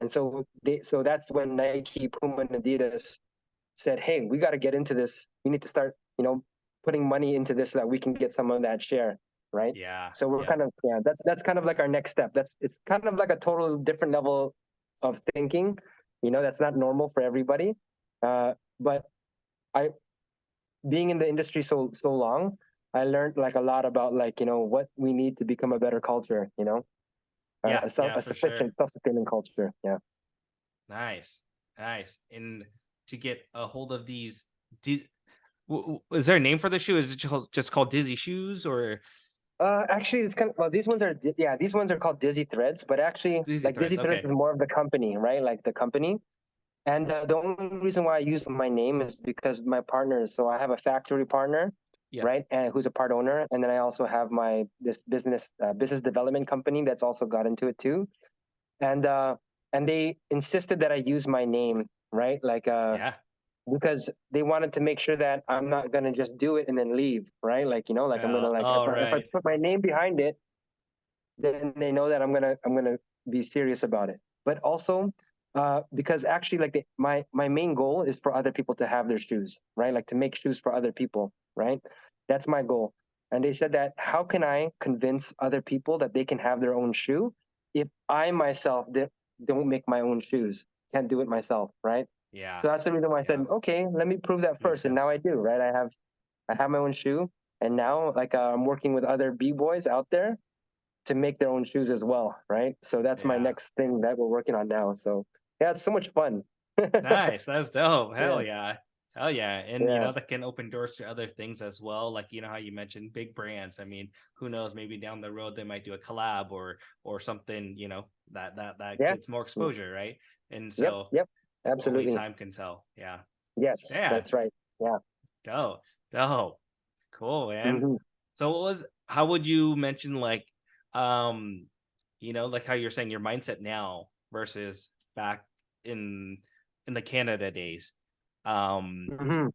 and so that's when Nike, Puma, and Adidas said, "Hey, we got to get into this. We need to start, putting money into this so that we can get some of that share, right?" Yeah. So we're Yeah. kind of that's kind of like our next step. It's kind of like a total different level of thinking. That's not normal for everybody. But I, being in the industry so long, I learned like a lot about like what we need to become a better culture. Yeah. Yeah. A For sure. sufficient self-sustaining culture. Yeah. Nice. Nice. And to get a hold of these, is there a name for the shoe? Is it just called Dizzy Shoes or Actually, it's kind of, well, these ones are called Dyzeethreadz, but actually, Dizzy like Threads? Dyzeethreadz Okay. is more of the company, right? Like the company. And the only reason why I use my name is because my partners. So I have a factory partner, Yes. right, and who's a part owner, and then I also have this business development company that's also got into it too, and uh, and they insisted that I use my name, right, like Yeah. because they wanted to make sure that I'm not gonna just do it and then leave, right? Like like I'm gonna like All if I right. put my name behind it, then they know that I'm gonna be serious about it. But also, because actually, like my main goal is for other people to have their shoes, right? Like to make shoes for other people, right? That's my goal. And they said that how can I convince other people that they can have their own shoe if I myself don't make my own shoes, can't do it myself, right? Yeah. So that's the reason why I said, Yeah. okay, let me prove that Makes first, and now sense. I do, right? I have my own shoe, and now like I'm working with other b boys out there to make their own shoes as well, right? So that's my Yeah. next thing that we're working on now. So yeah, it's so much fun. Nice. That's dope. Hell Yeah, yeah. Hell yeah. And yeah, that can open doors to other things as well. Like, how you mentioned big brands. I mean, who knows, maybe down the road they might do a collab or something, that yeah. gets more Mm. exposure, right? And Yep, so yep, only absolutely. time can tell. Yeah. Yes, Yeah. that's right. Yeah. Dope. Dope. Cool, man. Hmm. So how would you mention like like how you're saying your mindset now versus back in in the Canada days. Mm-hmm.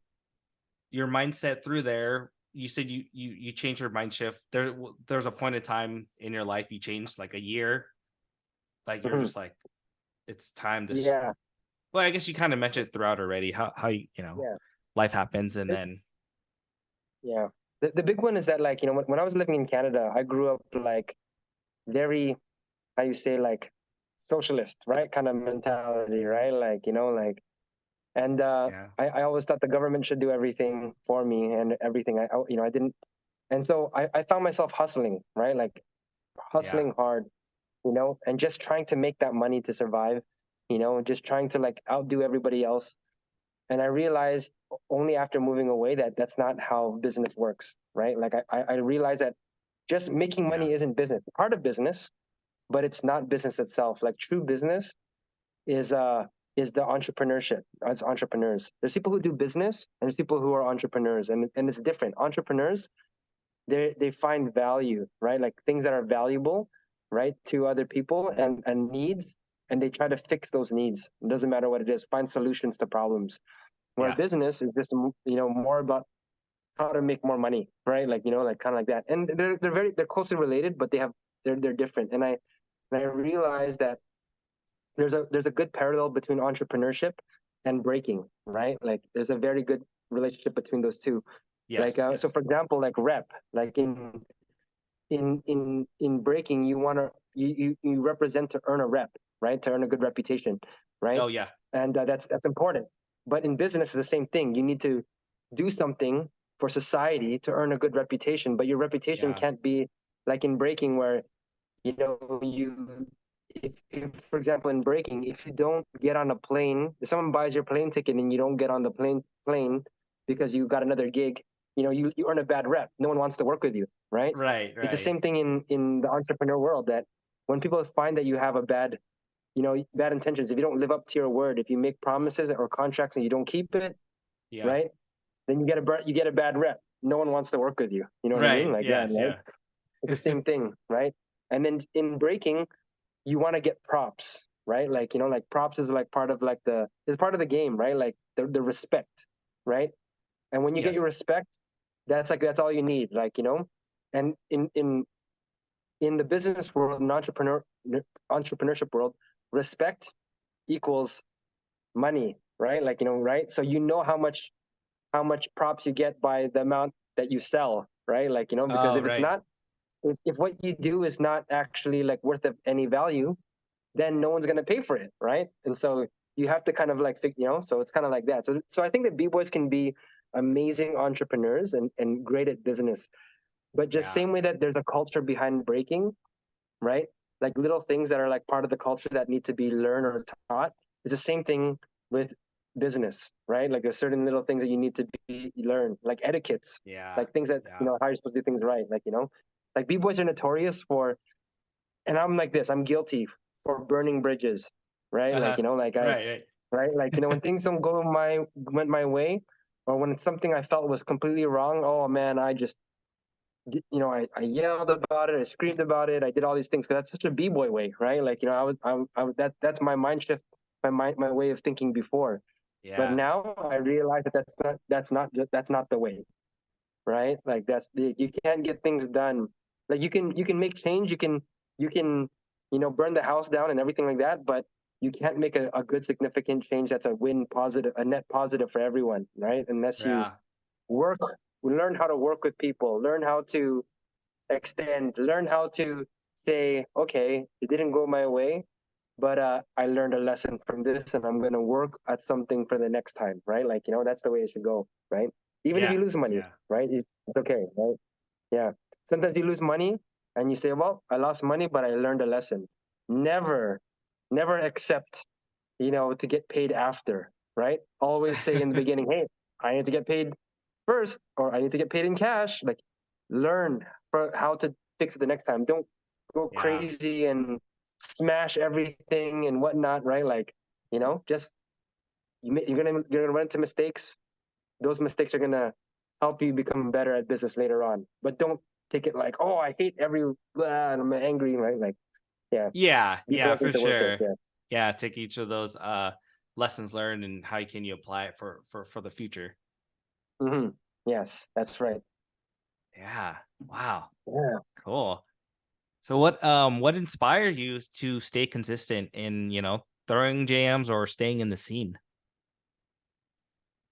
Your mindset through there, you said you changed your mind shift. There's a point in time in your life you changed, like a year, like you're Mm-hmm. just like, it's time to Yeah. well, I guess you kind of mentioned it throughout already, how you know, Yeah. life happens, and It- then yeah. The big one is that, like, when I was living in Canada, I grew up like very, how you say, like socialist, right? Kind of mentality, right? Like, like, and yeah, I always thought the government should do everything for me and everything. I didn't. And so I found myself hustling, right? Like yeah, hustling hard, and just trying to make that money to survive, just trying to like outdo everybody else. And I realized only after moving away that that's not how business works, right? Like I realized that just making yeah, money isn't business. It's part of business, but it's not business itself. Like true business is the entrepreneurship as entrepreneurs. There's people who do business and there's people who are entrepreneurs, and it's different. Entrepreneurs, they find value, right? Like things that are valuable, right, to other people and needs, and they try to fix those needs. It doesn't matter what it is. Find solutions to problems. Where yeah, business is just more about how to make more money, right? Like like kind of like that. And they're closely related, but they're different. And I realized that there's a good parallel between entrepreneurship and breaking, right? Like there's a very good relationship between those two. Like yes, so, yes, for example, like rep, like in breaking, you represent to earn a rep, right? To earn a good reputation, right? oh yeah, And that's important. But in business, it's the same thing. You need to do something for society to earn a good reputation, but your reputation yeah, can't be like in breaking where you if for example in breaking, if you don't get on a plane, if someone buys your plane ticket and you don't get on the plane because you got another gig, you earn a bad rep. No one wants to work with you, right? right, It's the right, same thing in the entrepreneur world, that when people find that you have a bad intentions, if you don't live up to your word, if you make promises or contracts and you don't keep it, yeah, right, then you get a bad rep. No one wants to work with you. You know what I mean? right, Like that, yes, right? yeah, It's the same thing, right? And then in breaking, you want to get props, right? Like like props is like part of like is part of the game, right? Like the respect, right? And when you get yes, your respect, that's all you need, like and in the business world, in entrepreneurship world, respect equals money, right? Like right? So how much props you get by the amount that you sell, right? Like because oh if it's right, not, if what you do is not actually like worth of any value, then no one's gonna pay for it, right? And so you have to kind of like so it's kind of like that. So I think that b-boys can be amazing entrepreneurs and great at business, but just yeah, same way that there's a culture behind breaking, right? Like little things that are like part of the culture that need to be learned or taught. It's the same thing with business, right? Like there's certain little things that you need to be learn, like etiquettes, yeah, like things that yeah, how you're supposed to do things right, like like b-boys are notorious for, and I'm like this, I'm guilty for burning bridges, right? Like like I right, right, like when things don't go went my way, or when it's something I felt was completely wrong. Oh man, I just I yelled about it, I screamed about it, I did all these things because that's such a b-boy way, right? Like that's my mind shift, my way of thinking before. But yeah, now I realize that that's not the way, right? Like you can't get things done. Like you can make change, you can burn the house down and everything like that, but you can't make a good significant change that's a net positive for everyone, right? Unless you yeah, work, learn how to work with people, learn how to extend, learn how to say, okay, it didn't go my way, but I learned a lesson from this, and I'm gonna work at something for the next time, right? Like that's the way it should go, right? Even if yeah, you lose money, yeah, right? It's okay, right? Yeah. Sometimes you lose money and you say, well, I lost money, but I learned a lesson. Never, never accept, to get paid after, right? Always say in the beginning, hey, I need to get paid first, or I need to get paid in cash. Like, learn for how to fix it the next time. Don't go yeah, crazy and smash everything and whatnot, right? Like, just you're gonna run into mistakes. Those mistakes are gonna help you become better at business later on. But don't take it like, oh, I hate and I'm angry, right? Like, yeah, yeah, people yeah, I for think to work with, sure. yeah. Yeah, take each of those lessons learned and how can you apply it for the future. Hmm. Yes, that's right. Yeah. Wow. Yeah. Cool. So what inspires you to stay consistent in, throwing jams or staying in the scene?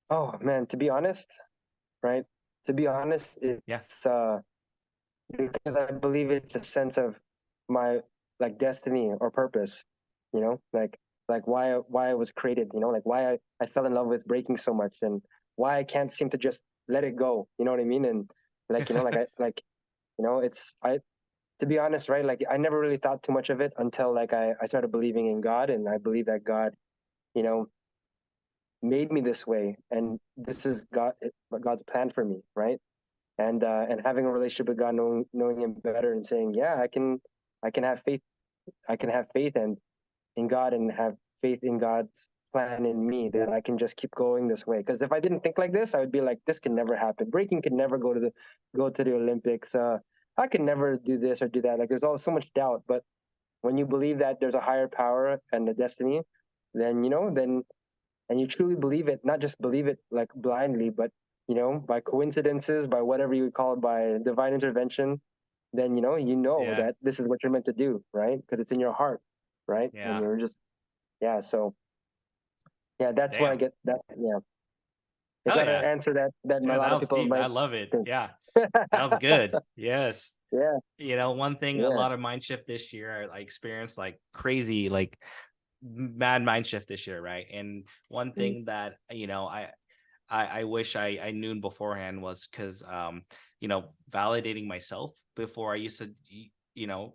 Oh man, to be honest, right? To be honest, Yeah. it's because I believe it's a sense of my like destiny or purpose, like why I was created, like why I fell in love with breaking so much and why I can't seem to just let it go. You know what I mean? And like I like it's I to be honest, right? Like I never really thought too much of it until like I started believing in God, and I believe that God, you know, made me this way, and this is God's plan for me, right? And having a relationship with God, knowing Him better, and saying, yeah, I can have faith, I can have faith and in God, and have faith in God's plan in me, that I can just keep going this way. Because if I didn't think like this, I would be like, this can never happen. Breaking can never go to the Olympics. I can never do this or do that. Like there's always so much doubt. But when you believe that there's a higher power and a destiny, then and you truly believe it, not just believe it like blindly, but by coincidences, by whatever you would call it, by divine intervention, then Yeah. that this is what you're meant to do, right? Because it's in your heart, right? And Yeah. you're just yeah. So yeah, that's where I Damn. get that. Yeah, is Hell that an yeah. answer that a Dude, lot that of was people deep. I might love it. think? Yeah. That was good. Yes. Yeah, One thing, a yeah. lot of mind shift this year, I experienced like crazy, like mad mind shift this year, right? And one Mm-hmm. thing that, I wish I knew beforehand was because, validating myself before I used to,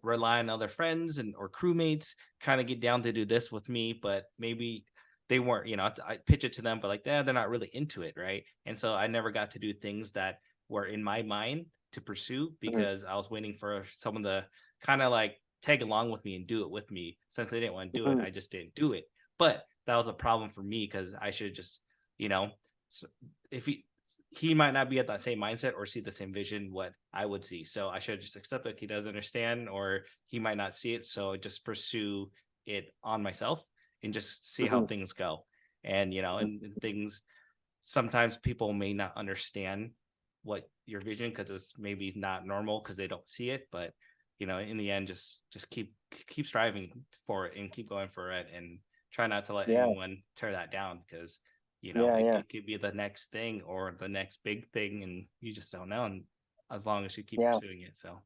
rely on other friends and or crewmates, kind of get down to do this with me, but maybe they weren't, I pitch it to them, but like, they're not really into it, right? And so I never got to do things that were in my mind to pursue because I was waiting for someone to kind of like tag along with me and do it with me. Since they didn't want to do it, Mm-hmm. I just didn't do it. But that was a problem for me because I should just, you know, so if he might not be at that same mindset or see the same vision what I would see. So I should just accept that he doesn't understand or he might not see it. So just pursue it on myself and just see how Mm-hmm. things go. And and things sometimes people may not understand what your vision because it's maybe not normal because they don't see it. But in the end, just keep striving for it and keep going for it and try not to let Yeah, anyone tear that down because yeah, yeah, it could be the next thing or the next big thing, and you just don't know. And as long as you keep yeah, pursuing it, so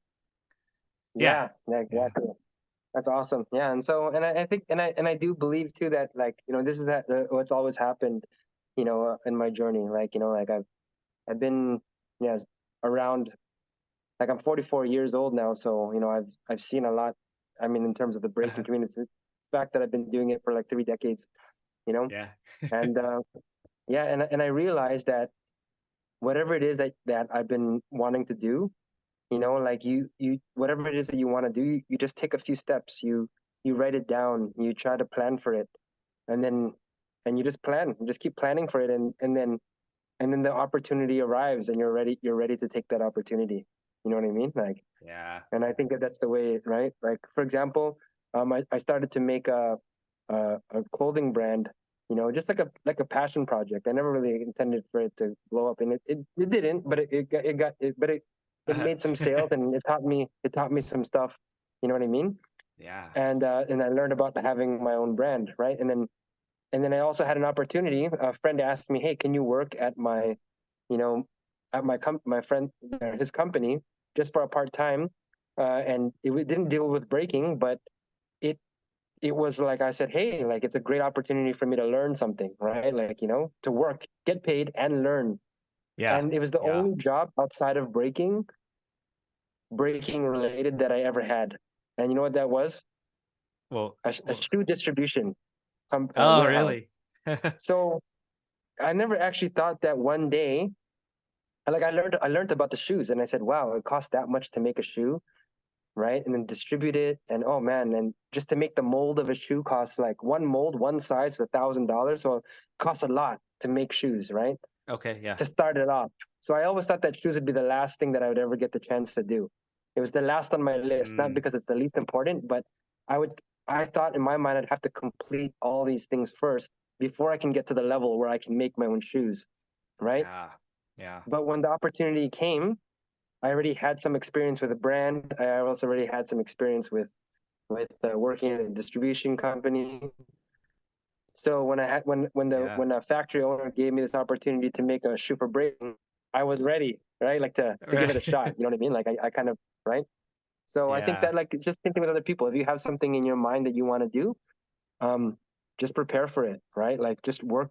yeah, yeah, yeah, yeah, exactly. That's awesome. Yeah, and so I think and I do believe too that like this is what's always happened, in my journey. Like like I've been yes around, like I'm 44 years old now, so I've seen a lot. I mean, in terms of the breaking community, the fact that I've been doing it for like 3 decades, you know, yeah, and yeah, and I realized that whatever it is that I've been wanting to do, like you whatever it is that you want to do, you just take a few steps, you write it down, you try to plan for it, and then you just plan, you just keep planning for it, and then the opportunity arrives, and you're ready to take that opportunity. You know what I mean? Like, yeah, and I think that that's the way, right? Like, for example, I started to make a clothing brand, just like a passion project. I never really intended for it to blow up, and it didn't, but it made some sales, and it taught me some stuff. You know what I mean? yeah, And I learned about having my own brand, right? And then I also had an opportunity. A friend asked me, "Hey, can you work at you know, my friend, his company, just for a part time?" And didn't deal with breaking, but it it was like I said, "Hey, like it's a great opportunity for me to learn something, right? Like to work, get paid, and learn." yeah, And it was the yeah. only job outside of breaking related that I ever had. And you know what that was? Well, A well, shoe distribution oh, warehouse. really? So I never actually thought that one day, like I learned about the shoes, and I said, wow, it costs that much to make a shoe, right? And then distribute it, and oh man, and just to make the mold of a shoe costs, like one mold, one size, $1,000. So it costs a lot to make shoes, right? Okay, yeah. To start it off. So I always thought that shoes would be the last thing that I would ever get the chance to do. It was the last on my list, not Mm, because it's the least important, but I thought in my mind I'd have to complete all these things first before I can get to the level where I can make my own shoes, right? Yeah. But when the opportunity came, I already had some experience with a brand. I also already had some experience with working in a distribution company. So when I had when the factory owner gave me this opportunity to make a shoe for Breakin, I was ready, right? Like to give it a shot. You know what I mean? Like I kind of right. So I think Yeah. that like just thinking with other people, if you have something in your mind that you want to do, just prepare for it, right? Like just work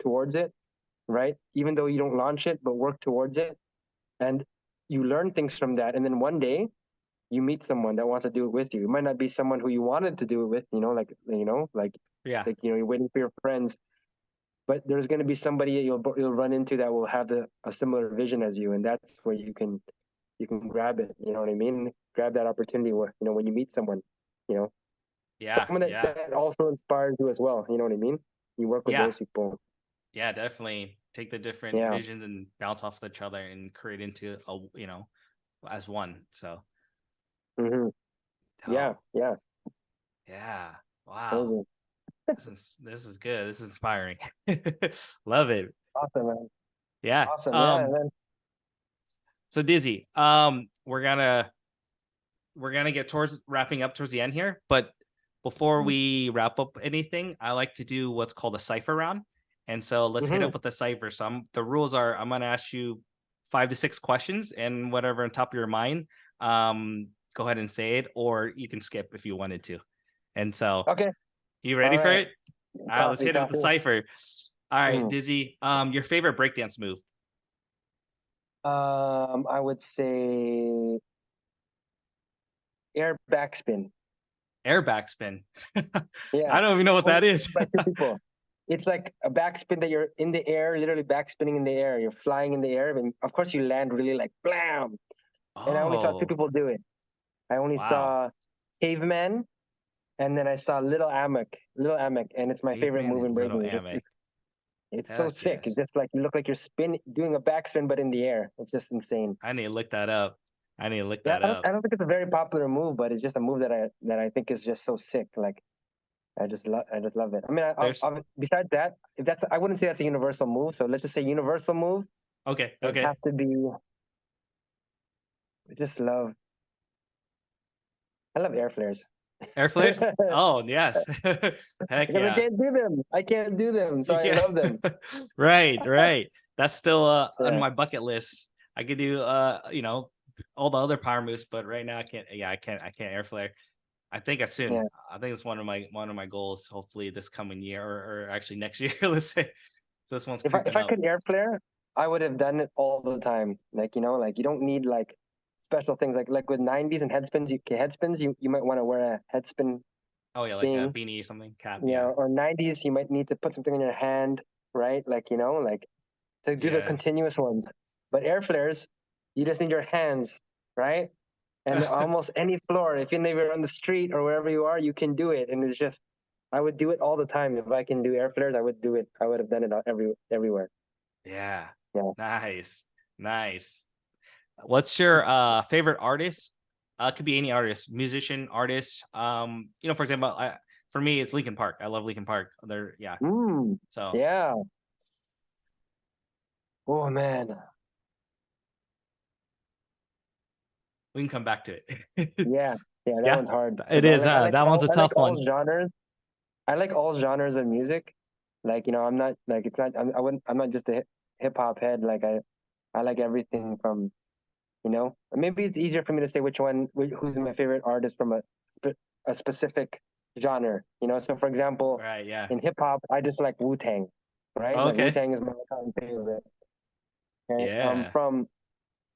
towards it, right? Even though you don't launch it, but work towards it, and you learn things from that. And then one day you meet someone that wants to do it with you. It might not be someone who you wanted to do it with, Yeah. like you're waiting for your friends, but there's going to be somebody you'll run into that will have a similar vision as you, and that's where you can grab it. You know what I mean? Grab that opportunity where when you meet someone, you know, Yeah. someone that also inspires you as well. You know what I mean? You work with Yeah. those people. Yeah, definitely take the different Yeah. visions and bounce off each other and create into a as one. So Mm-hmm. Yeah. dope. Yeah. Yeah. Wow. Amazing. This is good. This is inspiring. Love it. Awesome, man. Yeah. Awesome. Yeah. And then, So Dyzee, we're gonna get towards wrapping up towards the end here, but before we wrap up anything, I like to do what's called a cipher round. And so let's hit mm-hmm. up with the cipher. So the rules are I'm gonna ask you 5 to 6 questions, and whatever on top of your mind, go ahead and say it, or you can skip if you wanted to. And so, Okay. you ready for it? All right, let's Copy. hit it with the cipher. All right, Mm. Dyzee, your favorite breakdance move? I would say air backspin. Air backspin. Yeah. I don't even know what that is. By two people. It's like a backspin that you're in the air, literally backspinning in the air. You're flying in the air, and of course you land really like blam. And I only saw two Oh, people do it. I only wow. saw Caveman, and then I saw Little Amek, and it's my favorite Caveman move in and Little breaking. Ame. It's so Heck sick. yes. It's just like you look like you're doing a backspin, but in the air. It's just insane. I need to look that up. I need to look Yeah, that up. I don't think it's a very popular move, but it's just a move that I think is just so sick. Like I just love it. I mean, There's besides that, if that's I wouldn't say that's a universal move. So let's just say universal move. okay. It would have to be. I just love. I love air flares. Air flares? Oh, yes. Heck Because yeah. I can't do them, so You I can't. love them. Right. That's still on Yeah, my bucket list. I could do all the other power moves, but right now I can't. Yeah, I can't air flare. I think as soon. yeah. I think it's one of my goals. Hopefully this coming year, or actually next year. Let's say. So this one's If creeping I up. could air flare, I would have done it all the time. Like like you don't need like special things like with 90s and headspins, you might want to wear a headspin Oh yeah, like a thing. beanie or something, cap. Yeah, Yeah. or 90s, you might need to put something in your hand, right? Like like to do the Yeah. continuous ones. But air flares, you just need your hands, right? And almost any floor, if you're on the street or wherever you are, you can do it. And it's just, I would do it all the time. If I can do air flares, I would do it. I would have done it everywhere. Yeah. Yeah. Nice. What's your favorite artist? Could be any artist, musician, artist. For example, for me, it's Linkin Park. I love Linkin Park. They're So Yeah. Oh man. we can come back to it. Yeah. Yeah. That Yeah, one's hard. it is. That one's a I like tough all one. genres. I like all genres of music. Like I'm not like it's not. I'm not just a hip hop head. Like I like everything from maybe it's easier for me to say who's my favorite artist from a specific genre. So for example, Right. Yeah. in hip hop, I just like Wu-Tang, right? Like Okay. Wu-Tang is my all-time favorite. Okay? Yeah. From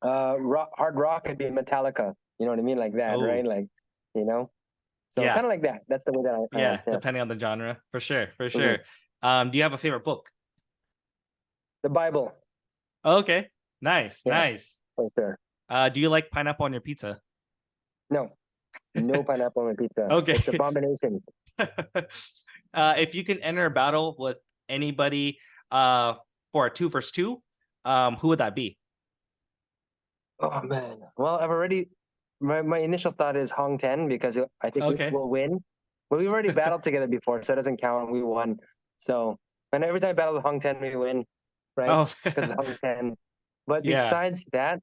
hard rock, could be Metallica. You know what I mean? Like that, right? Oh. Like, so Yeah. kind of like that. That's the way that I am. Yeah. Yeah. Depending on the genre, for sure. For Mhm. sure. Do you have a favorite book? The Bible. Okay. Nice. Yeah, Nice. for sure. Do you like pineapple on your pizza? No, no pineapple on my pizza. Okay. It's abomination. If you can enter a battle with anybody for a 2 versus 2, who would that be? Oh man. Well, I've already. My initial thought is Hong Ten because I think Okay. we'll win. But we've already battled together before, so it doesn't count. We won. So And every time I battle with Hong Ten, we win, right? Oh, Because Hong Ten. But yeah. besides that,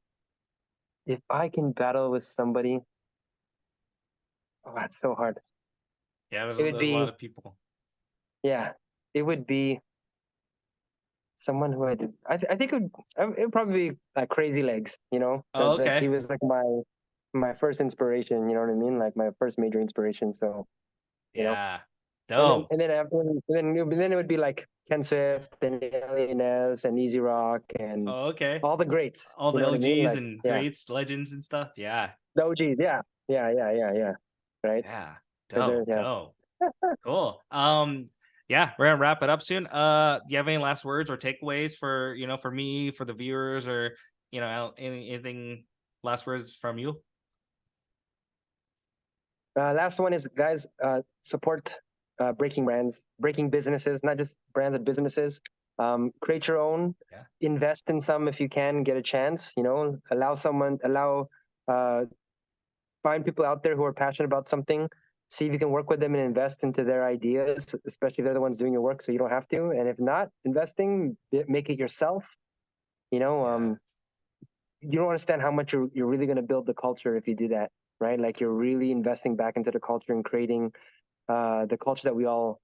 if I can battle with somebody, oh, that's so hard. Yeah, It would there's a lot be, of people. yeah, it would be someone who I think it would probably be like Crazy Legs, you know, Oh, because like he okay. was like my first inspiration, you know what I mean? Like my first major inspiration. So, you know, Yeah. Dope. then it would be like Ken Swift and Alienez and Easy Rock and Oh, okay. all the greats. All You the know what I mean? OGs Like, and yeah, greats, legends and stuff. Yeah. the OGs. Yeah, yeah. Right. Yeah. They're- Dope. yeah. Dope. Cool. Yeah, we're gonna wrap it up soon. You have any last words or takeaways for for me, for the viewers, or anything last words from you? Last one is, guys, support breaking brands, breaking businesses, not just brands, but businesses. Create your own, Yeah. invest in some if you can, get a chance, you know, uh, find people out there who are passionate about something. See if you can work with them and invest into their ideas, especially if they're the ones doing your work, so you don't have to. And if not investing, make it yourself. You know, Yeah. you don't understand how much you're really going to build the culture if you do that, right? Like you're really investing back into the culture and creating the culture that we all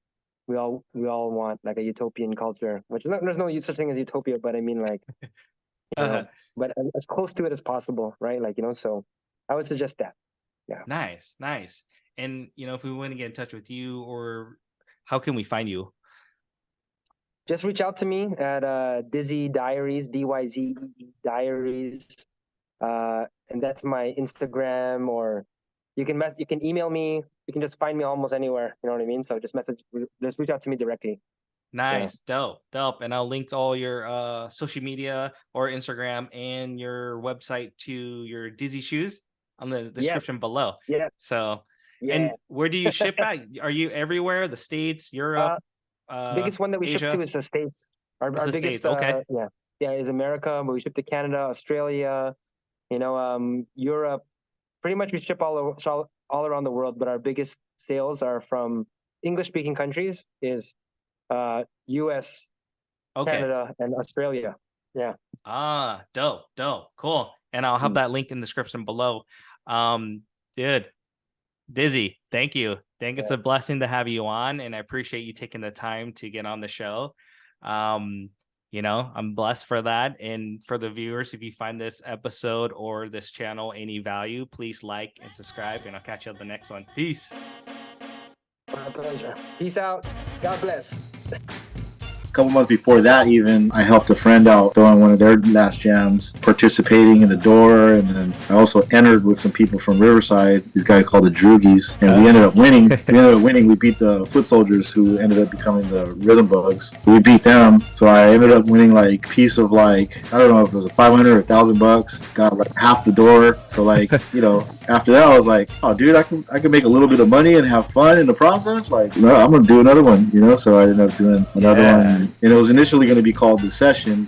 want, like a utopian culture. Which there's no such thing as utopia, but I mean, like, you know, but as close to it as possible, right? Like, you know, so I would suggest that. Yeah, Nice, nice. And if we want to get in touch with you, or how can we find you? just reach out to me at Dyzee Diaries, Dyzee Diaries, and that's my Instagram. Or you can email me. You can just find me almost anywhere. You know what I mean? So just reach out to me directly. Yeah. Nice, dope, dope. And I'll link all your social media or Instagram and your website to your Dizzy shoes on the Yes. description below. Yes. So, Yeah. and where do you ship at? Are you everywhere? The States, Europe, Biggest one that we ship to Asia? is the States. It's Our the States. biggest, Okay. yeah, is America, but we ship to Canada, Australia, you know, Europe. Pretty much we ship all around the world, but our biggest sales are from English speaking countries, is US, Okay. Canada, and Australia. Yeah. Ah, dope, dope, cool. And I'll have Mm. that link in the description below. Dude, Dizzy, thank you. Think it's Yeah. a blessing to have you on, and I appreciate you taking the time to get on the show. Um, I'm blessed for that. And for the viewers, if you find this episode or this channel any value, please like and subscribe, and I'll catch you on the next one. Peace. My pleasure. Peace out. God bless. A couple months before that, even, I helped a friend out throwing one of their last jams, participating in the door, and then I also entered with some people from Riverside, these guys called the Droogies, and we ended up winning. We beat the Foot Soldiers, who ended up becoming the Rhythm Bugs. So we beat them. So I ended up winning like piece of like, I don't know if it was a 500 or $1,000, got like half the door. So like, after that I was like, oh dude, I can make a little bit of money and have fun in the process. Like, I'm gonna do another one, so I ended up doing another one. And it was initially going to be called The Session,